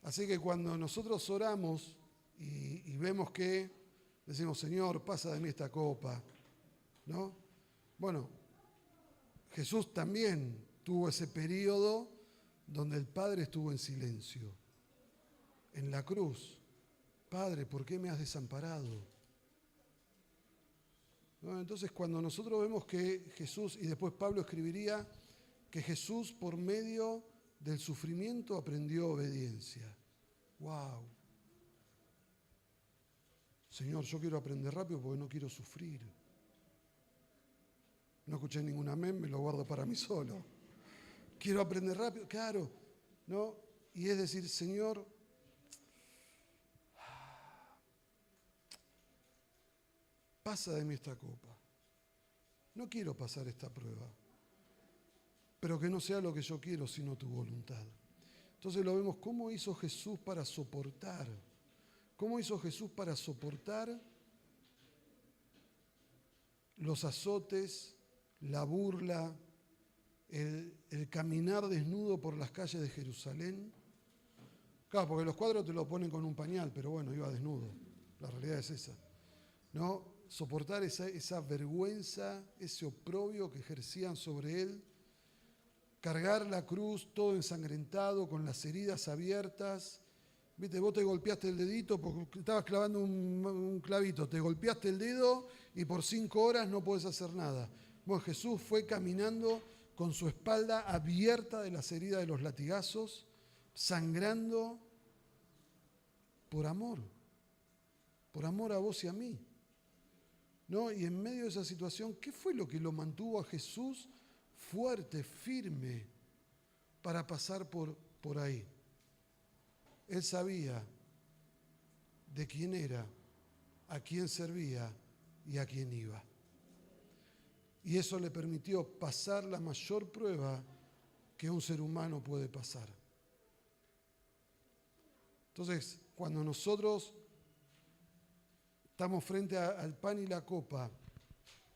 Así que cuando nosotros oramos y vemos que decimos, Señor, pasa de mí esta copa, ¿no? Bueno, Jesús también tuvo ese periodo donde el Padre estuvo en silencio. En la cruz, Padre, ¿por qué me has desamparado? ¿No? Entonces, cuando nosotros vemos que Jesús, y después Pablo escribiría que Jesús por medio del sufrimiento aprendió obediencia. ¡Wow! Señor, yo quiero aprender rápido porque no quiero sufrir. No escuché ningún amén, me lo guardo para mí solo. Quiero aprender rápido, claro, ¿no? Y es decir, Señor, pasa de mí esta copa. No quiero pasar esta prueba, pero que no sea lo que yo quiero, sino tu voluntad. Entonces lo vemos, ¿cómo hizo Jesús para soportar? ¿Cómo hizo Jesús para soportar los azotes, la burla, el caminar desnudo por las calles de Jerusalén? Claro, porque los cuadros te lo ponen con un pañal, pero bueno, iba desnudo. La realidad es esa, ¿no? Soportar esa vergüenza, ese oprobio que ejercían sobre él. Cargar la cruz todo ensangrentado, con las heridas abiertas, Viste, vos te golpeaste el dedito porque estabas clavando un clavito, te golpeaste el dedo y por 5 horas no podés hacer nada. Bueno, Jesús fue caminando con su espalda abierta de las heridas de los latigazos, sangrando por amor a vos y a mí. ¿No? Y en medio de esa situación, ¿qué fue lo que lo mantuvo a Jesús fuerte, firme, para pasar por ahí? Él sabía de quién era, a quién servía y a quién iba. Y eso le permitió pasar la mayor prueba que un ser humano puede pasar. Entonces, cuando nosotros estamos frente al pan y la copa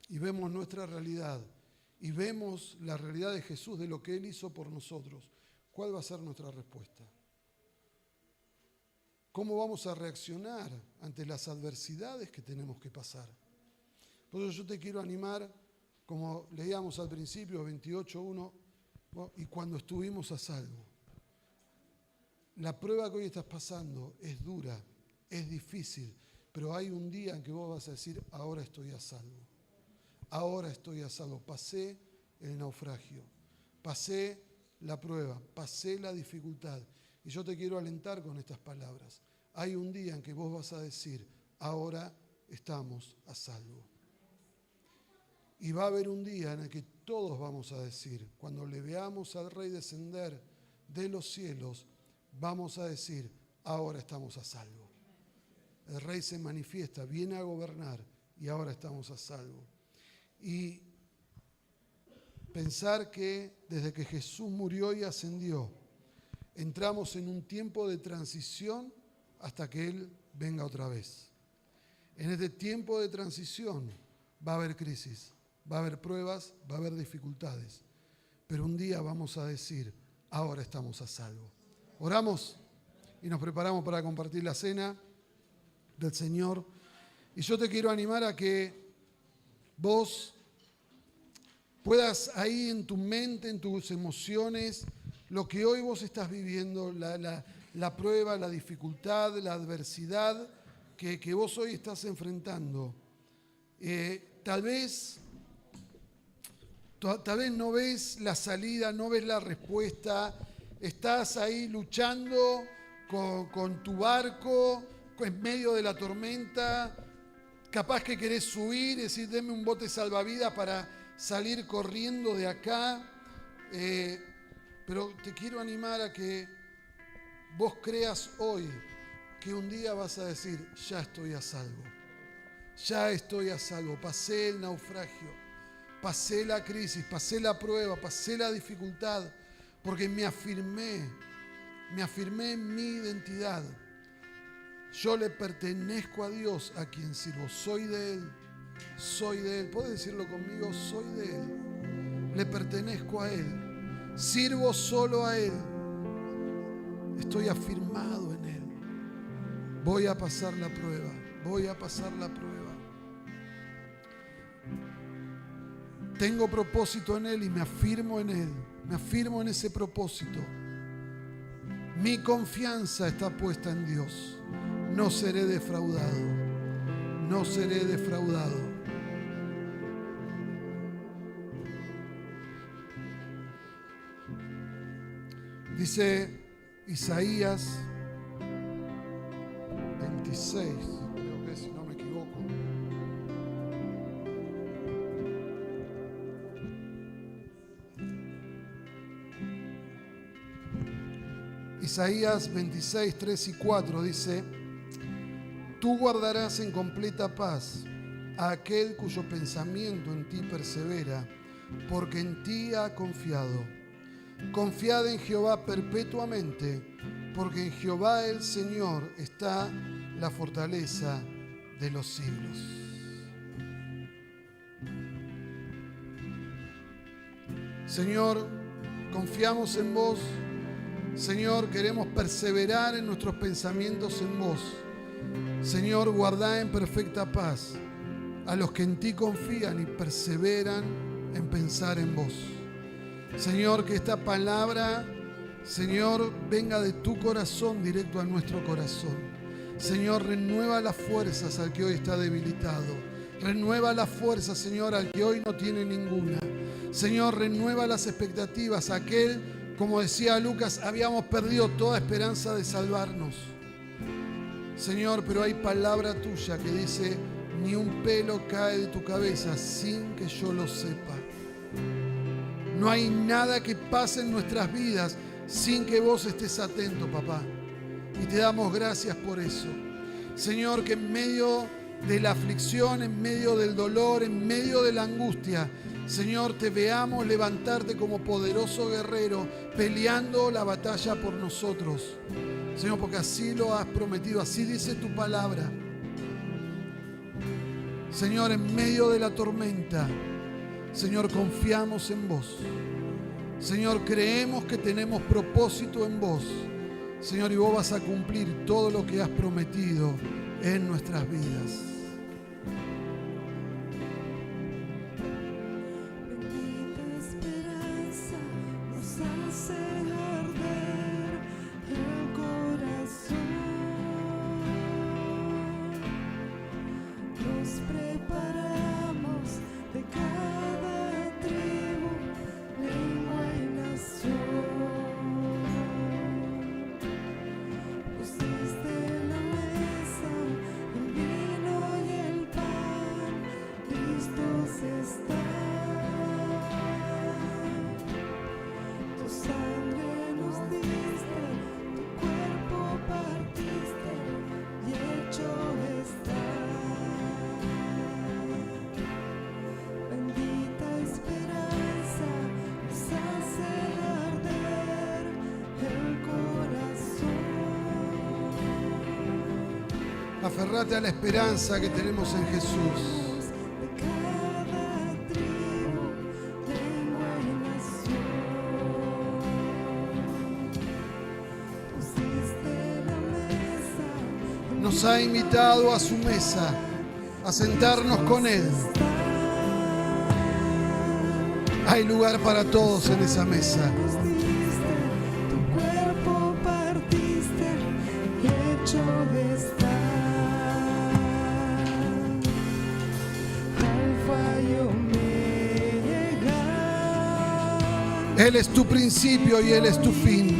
y vemos nuestra realidad y vemos la realidad de Jesús, de lo que Él hizo por nosotros, ¿cuál va a ser nuestra respuesta? ¿Cómo vamos a reaccionar ante las adversidades que tenemos que pasar? Por eso yo te quiero animar, como leíamos al principio, 28:1, y cuando estuvimos a salvo. La prueba que hoy estás pasando es dura, es difícil, pero hay un día en que vos vas a decir, ahora estoy a salvo. Ahora estoy a salvo. Pasé el naufragio, pasé la prueba, pasé la dificultad. Y yo te quiero alentar con estas palabras. Hay un día en que vos vas a decir, ahora estamos a salvo. Y va a haber un día en el que todos vamos a decir, cuando le veamos al Rey descender de los cielos, vamos a decir, ahora estamos a salvo. El Rey se manifiesta, viene a gobernar y ahora estamos a salvo. Y pensar que desde que Jesús murió y ascendió, entramos en un tiempo de transición hasta que Él venga otra vez. En este tiempo de transición va a haber crisis, va a haber pruebas, va a haber dificultades. Pero un día vamos a decir, ahora estamos a salvo. Oramos y nos preparamos para compartir la cena del Señor. Y yo te quiero animar a que vos puedas ahí en tu mente, en tus emociones, lo que hoy vos estás viviendo, la prueba, la dificultad, la adversidad que vos hoy estás enfrentando. Tal vez no ves la salida, no ves la respuesta, estás ahí luchando con tu barco en medio de la tormenta, capaz que querés huir, decir, deme un bote salvavidas para salir corriendo de acá, pero te quiero animar a que vos creas hoy que un día vas a decir, ya estoy a salvo, ya estoy a salvo, pasé el naufragio, pasé la crisis, pasé la prueba, pasé la dificultad, porque me afirmé en mi identidad. Yo le pertenezco a Dios, a quien sirvo, soy de Él. ¿Puedes decirlo conmigo? Soy de Él, le pertenezco a Él, sirvo solo a Él, estoy afirmado en Él. Voy a pasar la prueba, Tengo propósito en Él y me afirmo en Él, me afirmo en ese propósito. Mi confianza está puesta en Dios. No seré defraudado. Dice Isaías 26, creo que si no me equivoco. Isaías 26, 3 y 4 dice, tú guardarás en completa paz a aquel cuyo pensamiento en ti persevera, porque en ti ha confiado. Confiad en Jehová perpetuamente, porque en Jehová el Señor está la fortaleza de los siglos. Señor, confiamos en vos. Señor, queremos perseverar en nuestros pensamientos en vos. Señor, guardá en perfecta paz a los que en ti confían y perseveran en pensar en vos. Señor, que esta palabra Señor, venga de tu corazón directo a nuestro corazón. Señor, renueva las fuerzas al que hoy está debilitado. Renueva las fuerzas, Señor, al que hoy no tiene ninguna. Señor, renueva las expectativas a aquel, como decía Lucas, habíamos perdido toda esperanza de salvarnos. Señor, pero hay palabra tuya que dice: ni un pelo cae de tu cabeza sin que yo lo sepa. No hay nada que pase en nuestras vidas sin que vos estés atento, papá. Y te damos gracias por eso. Señor, que en medio de la aflicción, en medio del dolor, en medio de la angustia, Señor, te veamos levantarte como poderoso guerrero, peleando la batalla por nosotros. Señor, porque así lo has prometido, así dice tu palabra. Señor, en medio de la tormenta, Señor, confiamos en vos. Señor, creemos que tenemos propósito en vos. Señor, y vos vas a cumplir todo lo que has prometido en nuestras vidas. Bendita esperanza nos hace arder el corazón. Nos preparamos de cada tribu, lengua y nación. Pusiste en la mesa el vino y el pan, listos están. Tu sangre nos diste, tu cuerpo partiste y hecho está. Bendita esperanza nos hace arder el corazón. Aferrate a la esperanza que tenemos en Jesús. De cada tribu, lengua y nación. Pusiste la mesa, Nos ha invitado a su mesa, a sentarnos con Él. Hay lugar para todos en esa mesa. nos diste, tu cuerpo partiste y hecho está. Alfa y Omega. Él es tu principio y Él es tu fin.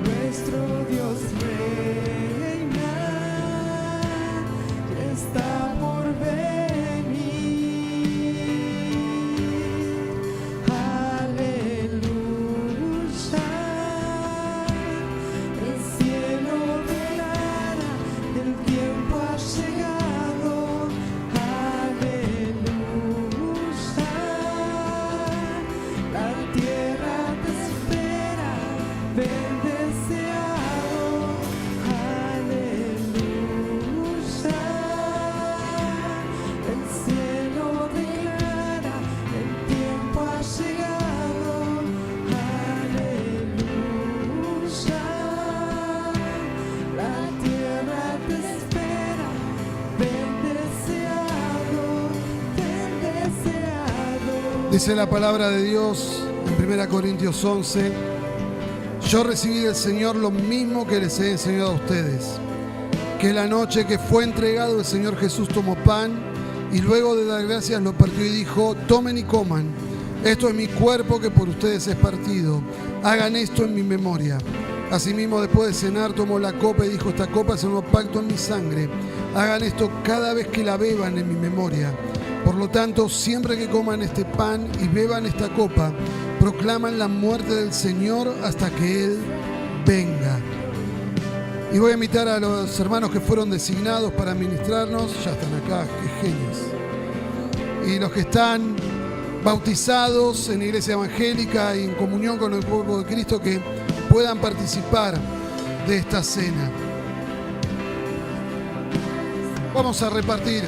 Nuestro Dios reina, está por venir. Aleluya. El cielo declara, el tiempo ha llegado. Aleluya. La tierra te espera, ven deseado. Aleluya. El cielo declara, el tiempo ha llegado. Aleluya. La tierra te espera, ven deseado, ven deseado. Dice la palabra de Dios en 1 Corintios 11: yo recibí del Señor lo mismo que les he enseñado a ustedes, que la noche que fue entregado el Señor Jesús tomó pan y luego de dar gracias lo partió y dijo: tomen y coman, esto es mi cuerpo que por ustedes es partido, hagan esto en mi memoria. Asimismo, después de cenar, tomó la copa y dijo: esta copa es un nuevo pacto en mi sangre, hagan esto cada vez que la beban en mi memoria. Por lo tanto, siempre que coman este pan y beban esta copa, proclaman la muerte del Señor hasta que Él venga. Y voy a invitar a los hermanos que fueron designados para ministrarnos. Ya están acá, qué genios. Y los que están bautizados en la iglesia evangélica y en comunión con el pueblo de Cristo, que puedan participar de esta cena. Vamos a repartir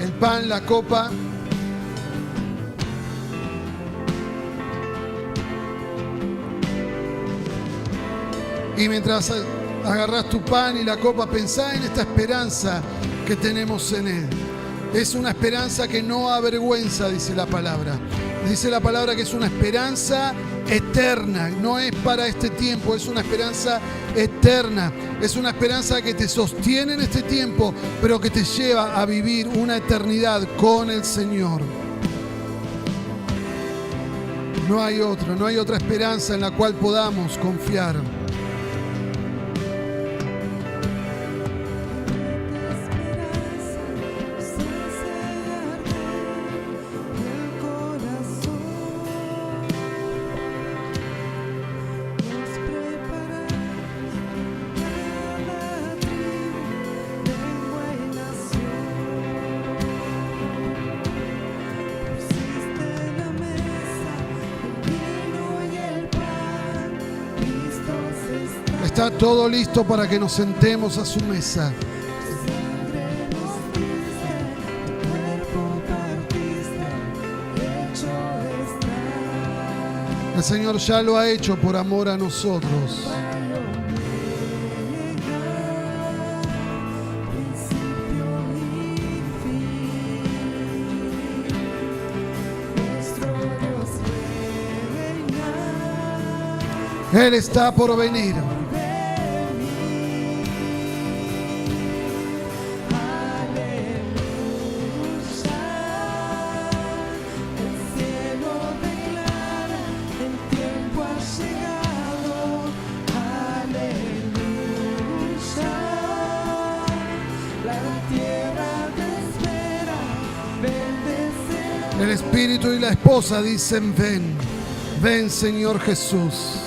el pan, la copa. Y mientras agarrás tu pan y la copa, pensá en esta esperanza que tenemos en Él. Es una esperanza que no avergüenza, dice la palabra. Dice la palabra que es una esperanza eterna, no es para este tiempo, es una esperanza eterna, es una esperanza que te sostiene en este tiempo, pero que te lleva a vivir una eternidad con el Señor. No hay otra esperanza en la cual podamos confiar. Está todo listo para que nos sentemos a su mesa. El Señor ya lo ha hecho por amor a nosotros. Él está por venir. El Espíritu y la esposa dicen, ven, ven Señor Jesús.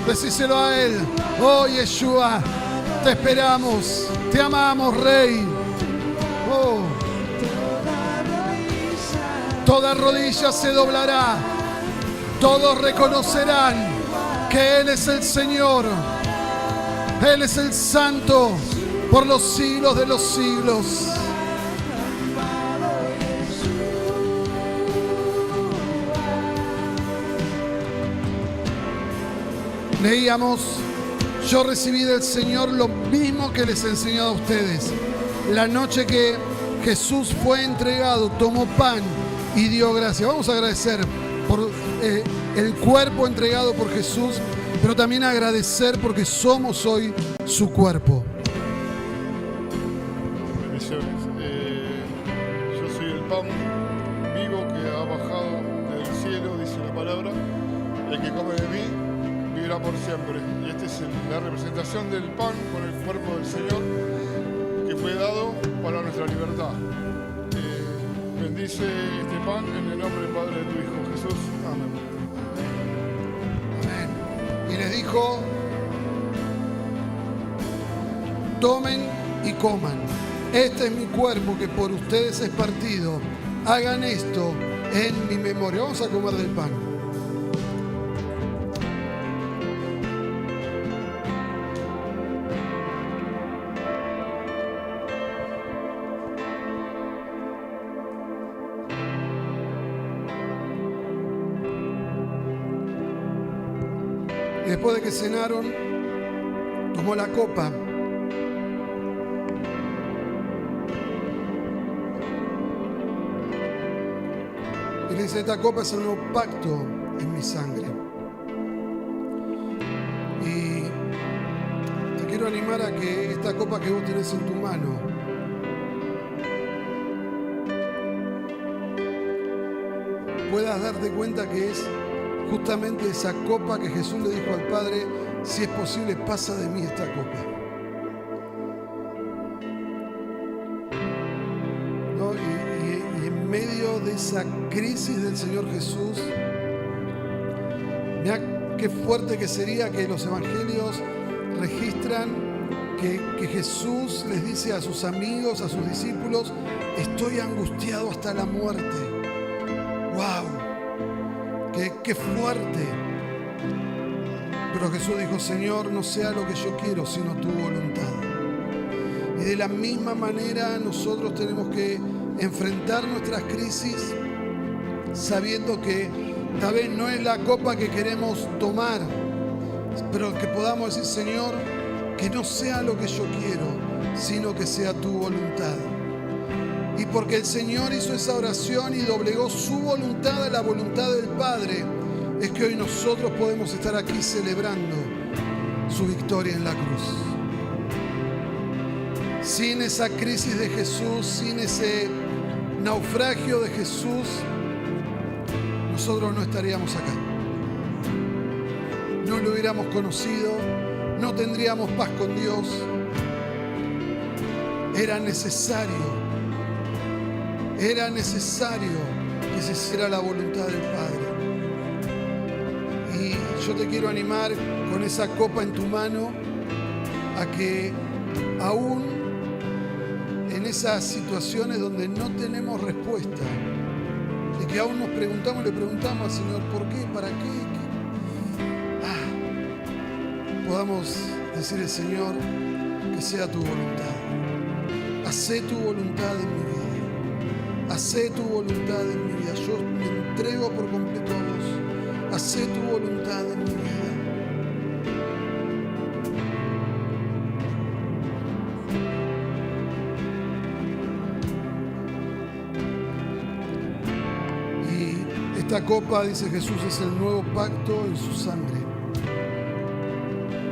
Decíselo a Él. Oh, Yeshua, te esperamos, te amamos, Rey. Oh. Toda rodilla se doblará, todos reconocerán que Él es el Señor. Él es el Santo por los siglos de los siglos. Leíamos, yo recibí del Señor lo mismo que les he enseñado a ustedes. La noche que Jesús fue entregado, tomó pan y dio gracias. Vamos a agradecer por el cuerpo entregado por Jesús, pero también agradecer porque somos hoy su cuerpo. Bendiciones. Yo soy el pan vivo que ha bajado del cielo, dice la palabra. El que come de mí vivirá por siempre. Y esta es la representación del pan con el cuerpo del Señor que fue dado para nuestra libertad. Bendice este pan en el nombre del Padre de tu Hijo Jesús. Amén. Amén. Y les dijo: tomen y coman. Este es mi cuerpo que por ustedes es partido. Hagan esto en mi memoria. Vamos a comer del pan. Y después de que cenaron, tomó la copa. Y le dice: esta copa es el nuevo pacto en mi sangre. Y te quiero animar a que esta copa que vos tenés en tu mano puedas darte cuenta que es justamente esa copa que Jesús le dijo al Padre: si es posible, pasa de mí esta copa. ¿No? Y en medio de esa crisis del Señor Jesús, mirá qué fuerte que sería que los evangelios registran que Jesús les dice a sus amigos, a sus discípulos: estoy angustiado hasta la muerte. ¡Wow! ¡Qué fuerte! Pero Jesús dijo: Señor, no sea lo que yo quiero, sino tu voluntad. Y de la misma manera nosotros tenemos que enfrentar nuestras crisis sabiendo que tal vez no es la copa que queremos tomar, pero que podamos decir: Señor, que no sea lo que yo quiero, sino que sea tu voluntad. Y porque el Señor hizo esa oración y doblegó su voluntad a la voluntad del Padre, es que hoy nosotros podemos estar aquí celebrando su victoria en la cruz. Sin esa crisis de Jesús, sin ese naufragio de Jesús, nosotros no estaríamos acá. No lo hubiéramos conocido, no tendríamos paz con Dios. Era necesario que se hiciera la voluntad del Padre. Y yo te quiero animar con esa copa en tu mano a que aún en esas situaciones donde no tenemos respuesta y que aún nos preguntamos, le preguntamos al Señor: ¿por qué? ¿Para qué? Podamos decirle: Señor, que sea tu voluntad. Hacé tu voluntad en mi vida. Hacé tu voluntad en mi vida. Yo me entrego por completo a vos. Hacé tu voluntad en mi vida. Y esta copa, dice Jesús, es el nuevo pacto en su sangre.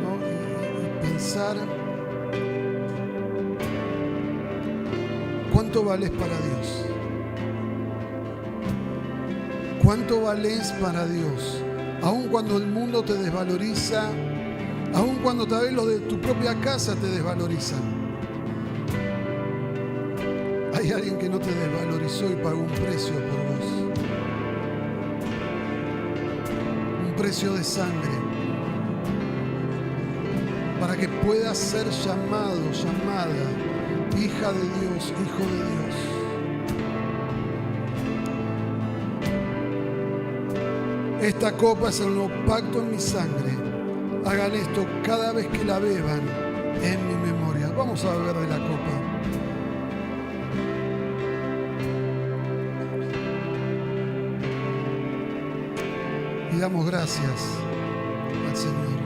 ¿No? Y pensar: ¿cuánto valés para Dios? ¿Cuánto valés para Dios? Aun cuando el mundo te desvaloriza, aun cuando tal vez los de tu propia casa te desvalorizan. Hay alguien que no te desvalorizó y pagó un precio por vos. Un precio de sangre. Para que puedas ser llamado, llamada, hija de Dios, hijo de Dios. Esta copa es el nuevo pacto en mi sangre. Hagan esto cada vez que la beban en mi memoria. Vamos a beber de la copa. Y damos gracias al Señor.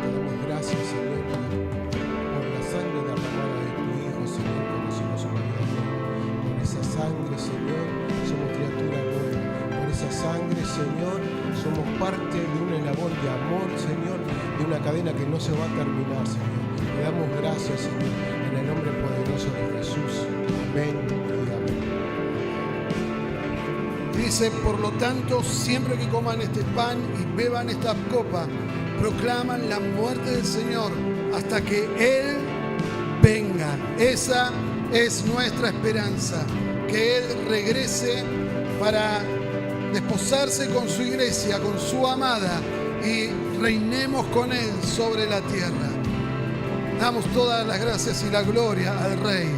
Te damos gracias, Señor, por la sangre derramada de tu Hijo, Señor, que nos hizo su humanidad. Por esa sangre, Señor, somos criatura nueva. Por esa sangre, Señor, somos parte de un eslabón de amor, Señor, de una cadena que no se va a terminar, Señor. Le damos gracias, Señor, en el nombre poderoso de Jesús. Amén y amén. Dice Dice, por lo tanto, siempre que coman este pan y beban esta copa, proclaman la muerte del Señor hasta que Él venga. Esa es nuestra esperanza, que Él regrese para desposarse con su iglesia, con su amada, y reinemos con Él sobre la tierra. Damos todas las gracias y la gloria al Rey.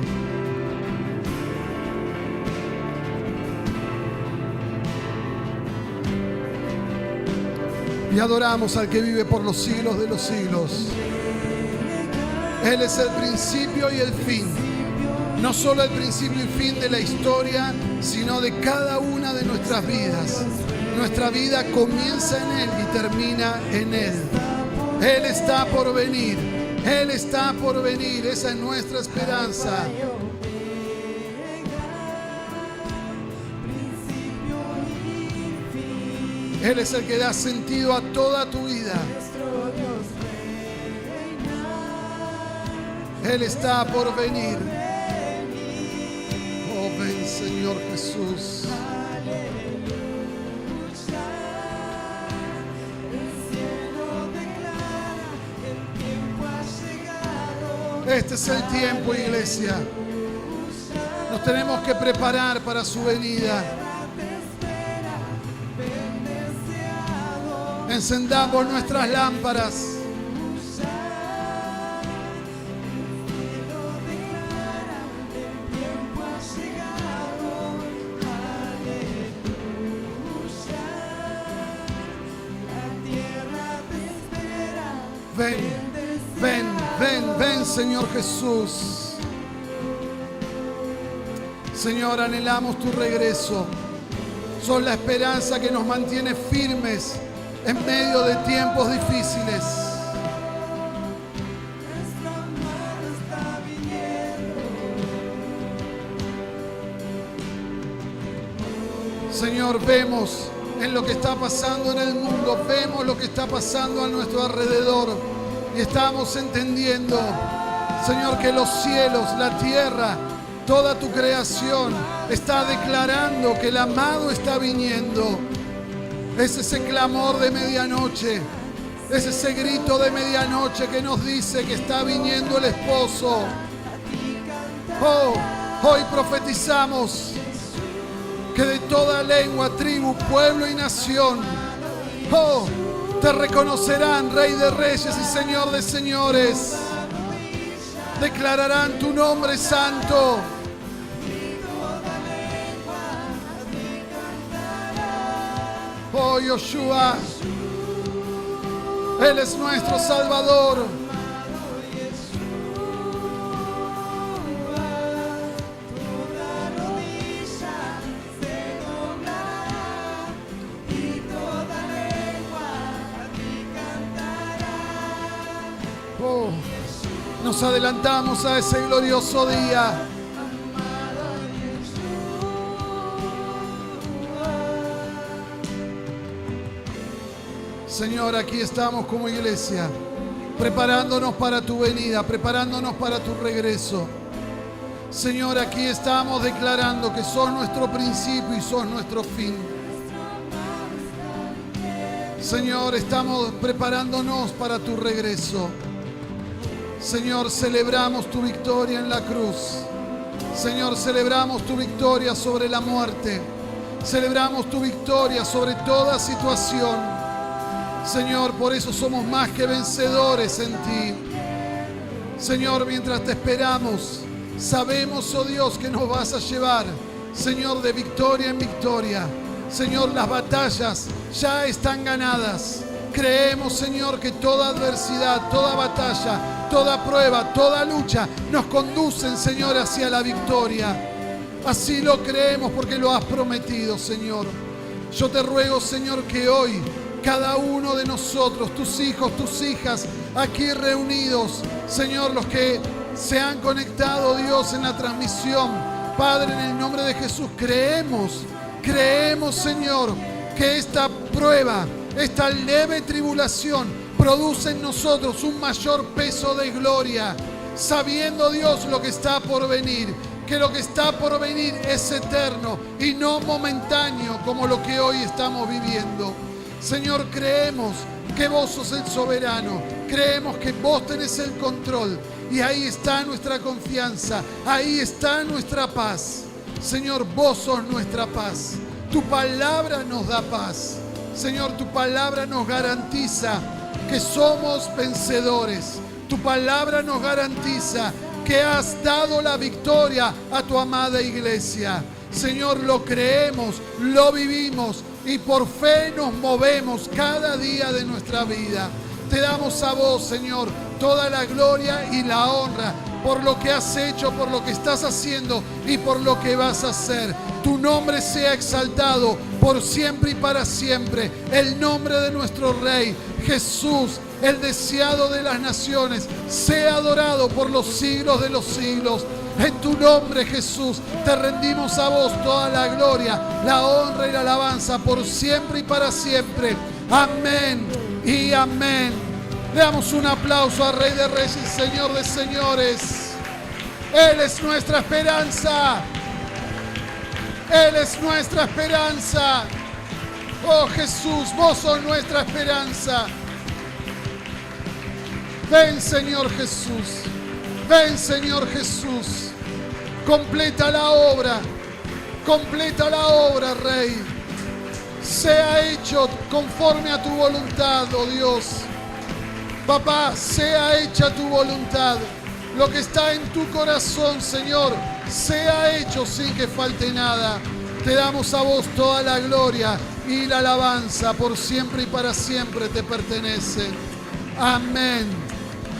Y adoramos al que vive por los siglos de los siglos. Él es el principio y el fin. No solo el principio y fin de la historia, sino de cada una de nuestras vidas. Nuestra vida comienza en Él y termina en Él. Él está por venir. Él está por venir. Esa es nuestra esperanza. Él es el que da sentido a toda tu vida. Él está por venir. Oh, ven, Señor Jesús. Este es el tiempo, iglesia. Nos tenemos que preparar para su venida. Encendamos nuestras lámparas. Ven, ven, ven, ven, Señor Jesús. Señor, anhelamos tu regreso. Sos la esperanza que nos mantiene firmes en medio de tiempos difíciles. Señor, vemos en lo que está pasando en el mundo, vemos lo que está pasando a nuestro alrededor y estamos entendiendo, Señor, que los cielos, la tierra, toda tu creación está declarando que el amado está viniendo. Es ese clamor de medianoche, es ese grito de medianoche que nos dice que está viniendo el esposo. Oh, hoy profetizamos que de toda lengua, tribu, pueblo y nación, oh, te reconocerán Rey de Reyes y Señor de Señores. Declararán tu nombre santo. Oh, Yoshua, Él es nuestro Salvador. Oh, nos adelantamos a ese glorioso día. Señor, aquí estamos como iglesia, preparándonos para tu venida, preparándonos para tu regreso. Señor, aquí estamos declarando que sos nuestro principio y sos nuestro fin. Señor, estamos preparándonos para tu regreso. Señor, celebramos tu victoria en la cruz. Señor, celebramos tu victoria sobre la muerte. Celebramos tu victoria sobre toda situación. Señor, por eso somos más que vencedores en ti. Señor, mientras te esperamos, sabemos, oh Dios, que nos vas a llevar, Señor, de victoria en victoria. Señor, las batallas ya están ganadas. Creemos, Señor, que toda adversidad, toda batalla, toda prueba, toda lucha nos conducen, Señor, hacia la victoria. Así lo creemos porque lo has prometido, Señor. Yo te ruego, Señor, que hoy cada uno de nosotros, tus hijos, tus hijas, aquí reunidos, Señor, los que se han conectado, Dios, en la transmisión, Padre, en el nombre de Jesús, creemos, Señor, que esta prueba, esta leve tribulación produce en nosotros un mayor peso de gloria, sabiendo, Dios, lo que está por venir. que lo que está por venir es eterno y no momentáneo como lo que hoy estamos viviendo. Señor, creemos que vos sos el soberano, creemos que vos tenés el control y ahí está nuestra confianza, ahí está nuestra paz. Señor, vos sos nuestra paz, tu palabra nos da paz. Señor, tu palabra nos garantiza que somos vencedores, tu palabra nos garantiza que has dado la victoria a tu amada iglesia. Señor, lo creemos, lo vivimos y por fe nos movemos cada día de nuestra vida. Te damos a vos, Señor, toda la gloria y la honra por lo que has hecho, por lo que estás haciendo y por lo que vas a hacer. Tu nombre sea exaltado por siempre y para siempre. El nombre de nuestro Rey, Jesús, el deseado de las naciones, sea adorado por los siglos de los siglos. En tu nombre, Jesús, te rendimos a vos toda la gloria, la honra y la alabanza por siempre y para siempre. Amén y amén. Le damos un aplauso al Rey de Reyes y Señor de Señores. Él es nuestra esperanza. Él es nuestra esperanza. Oh Jesús, vos sos nuestra esperanza. Ven, Señor Jesús. Ven, Señor Jesús. Completa la obra. Completa la obra, Rey. Sea hecho conforme a tu voluntad, oh Dios. Papá, sea hecha tu voluntad. Lo que está en tu corazón, Señor, sea hecho sin que falte nada. Te damos a vos toda la gloria y la alabanza por siempre y para siempre te pertenece. Amén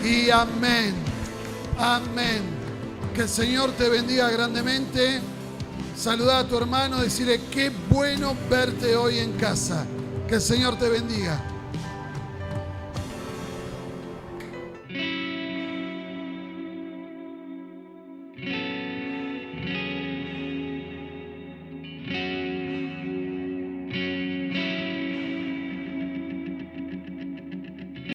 y amén. Amén. Que el Señor te bendiga grandemente. Saluda a tu hermano, decirle qué bueno verte hoy en casa. Que el Señor te bendiga.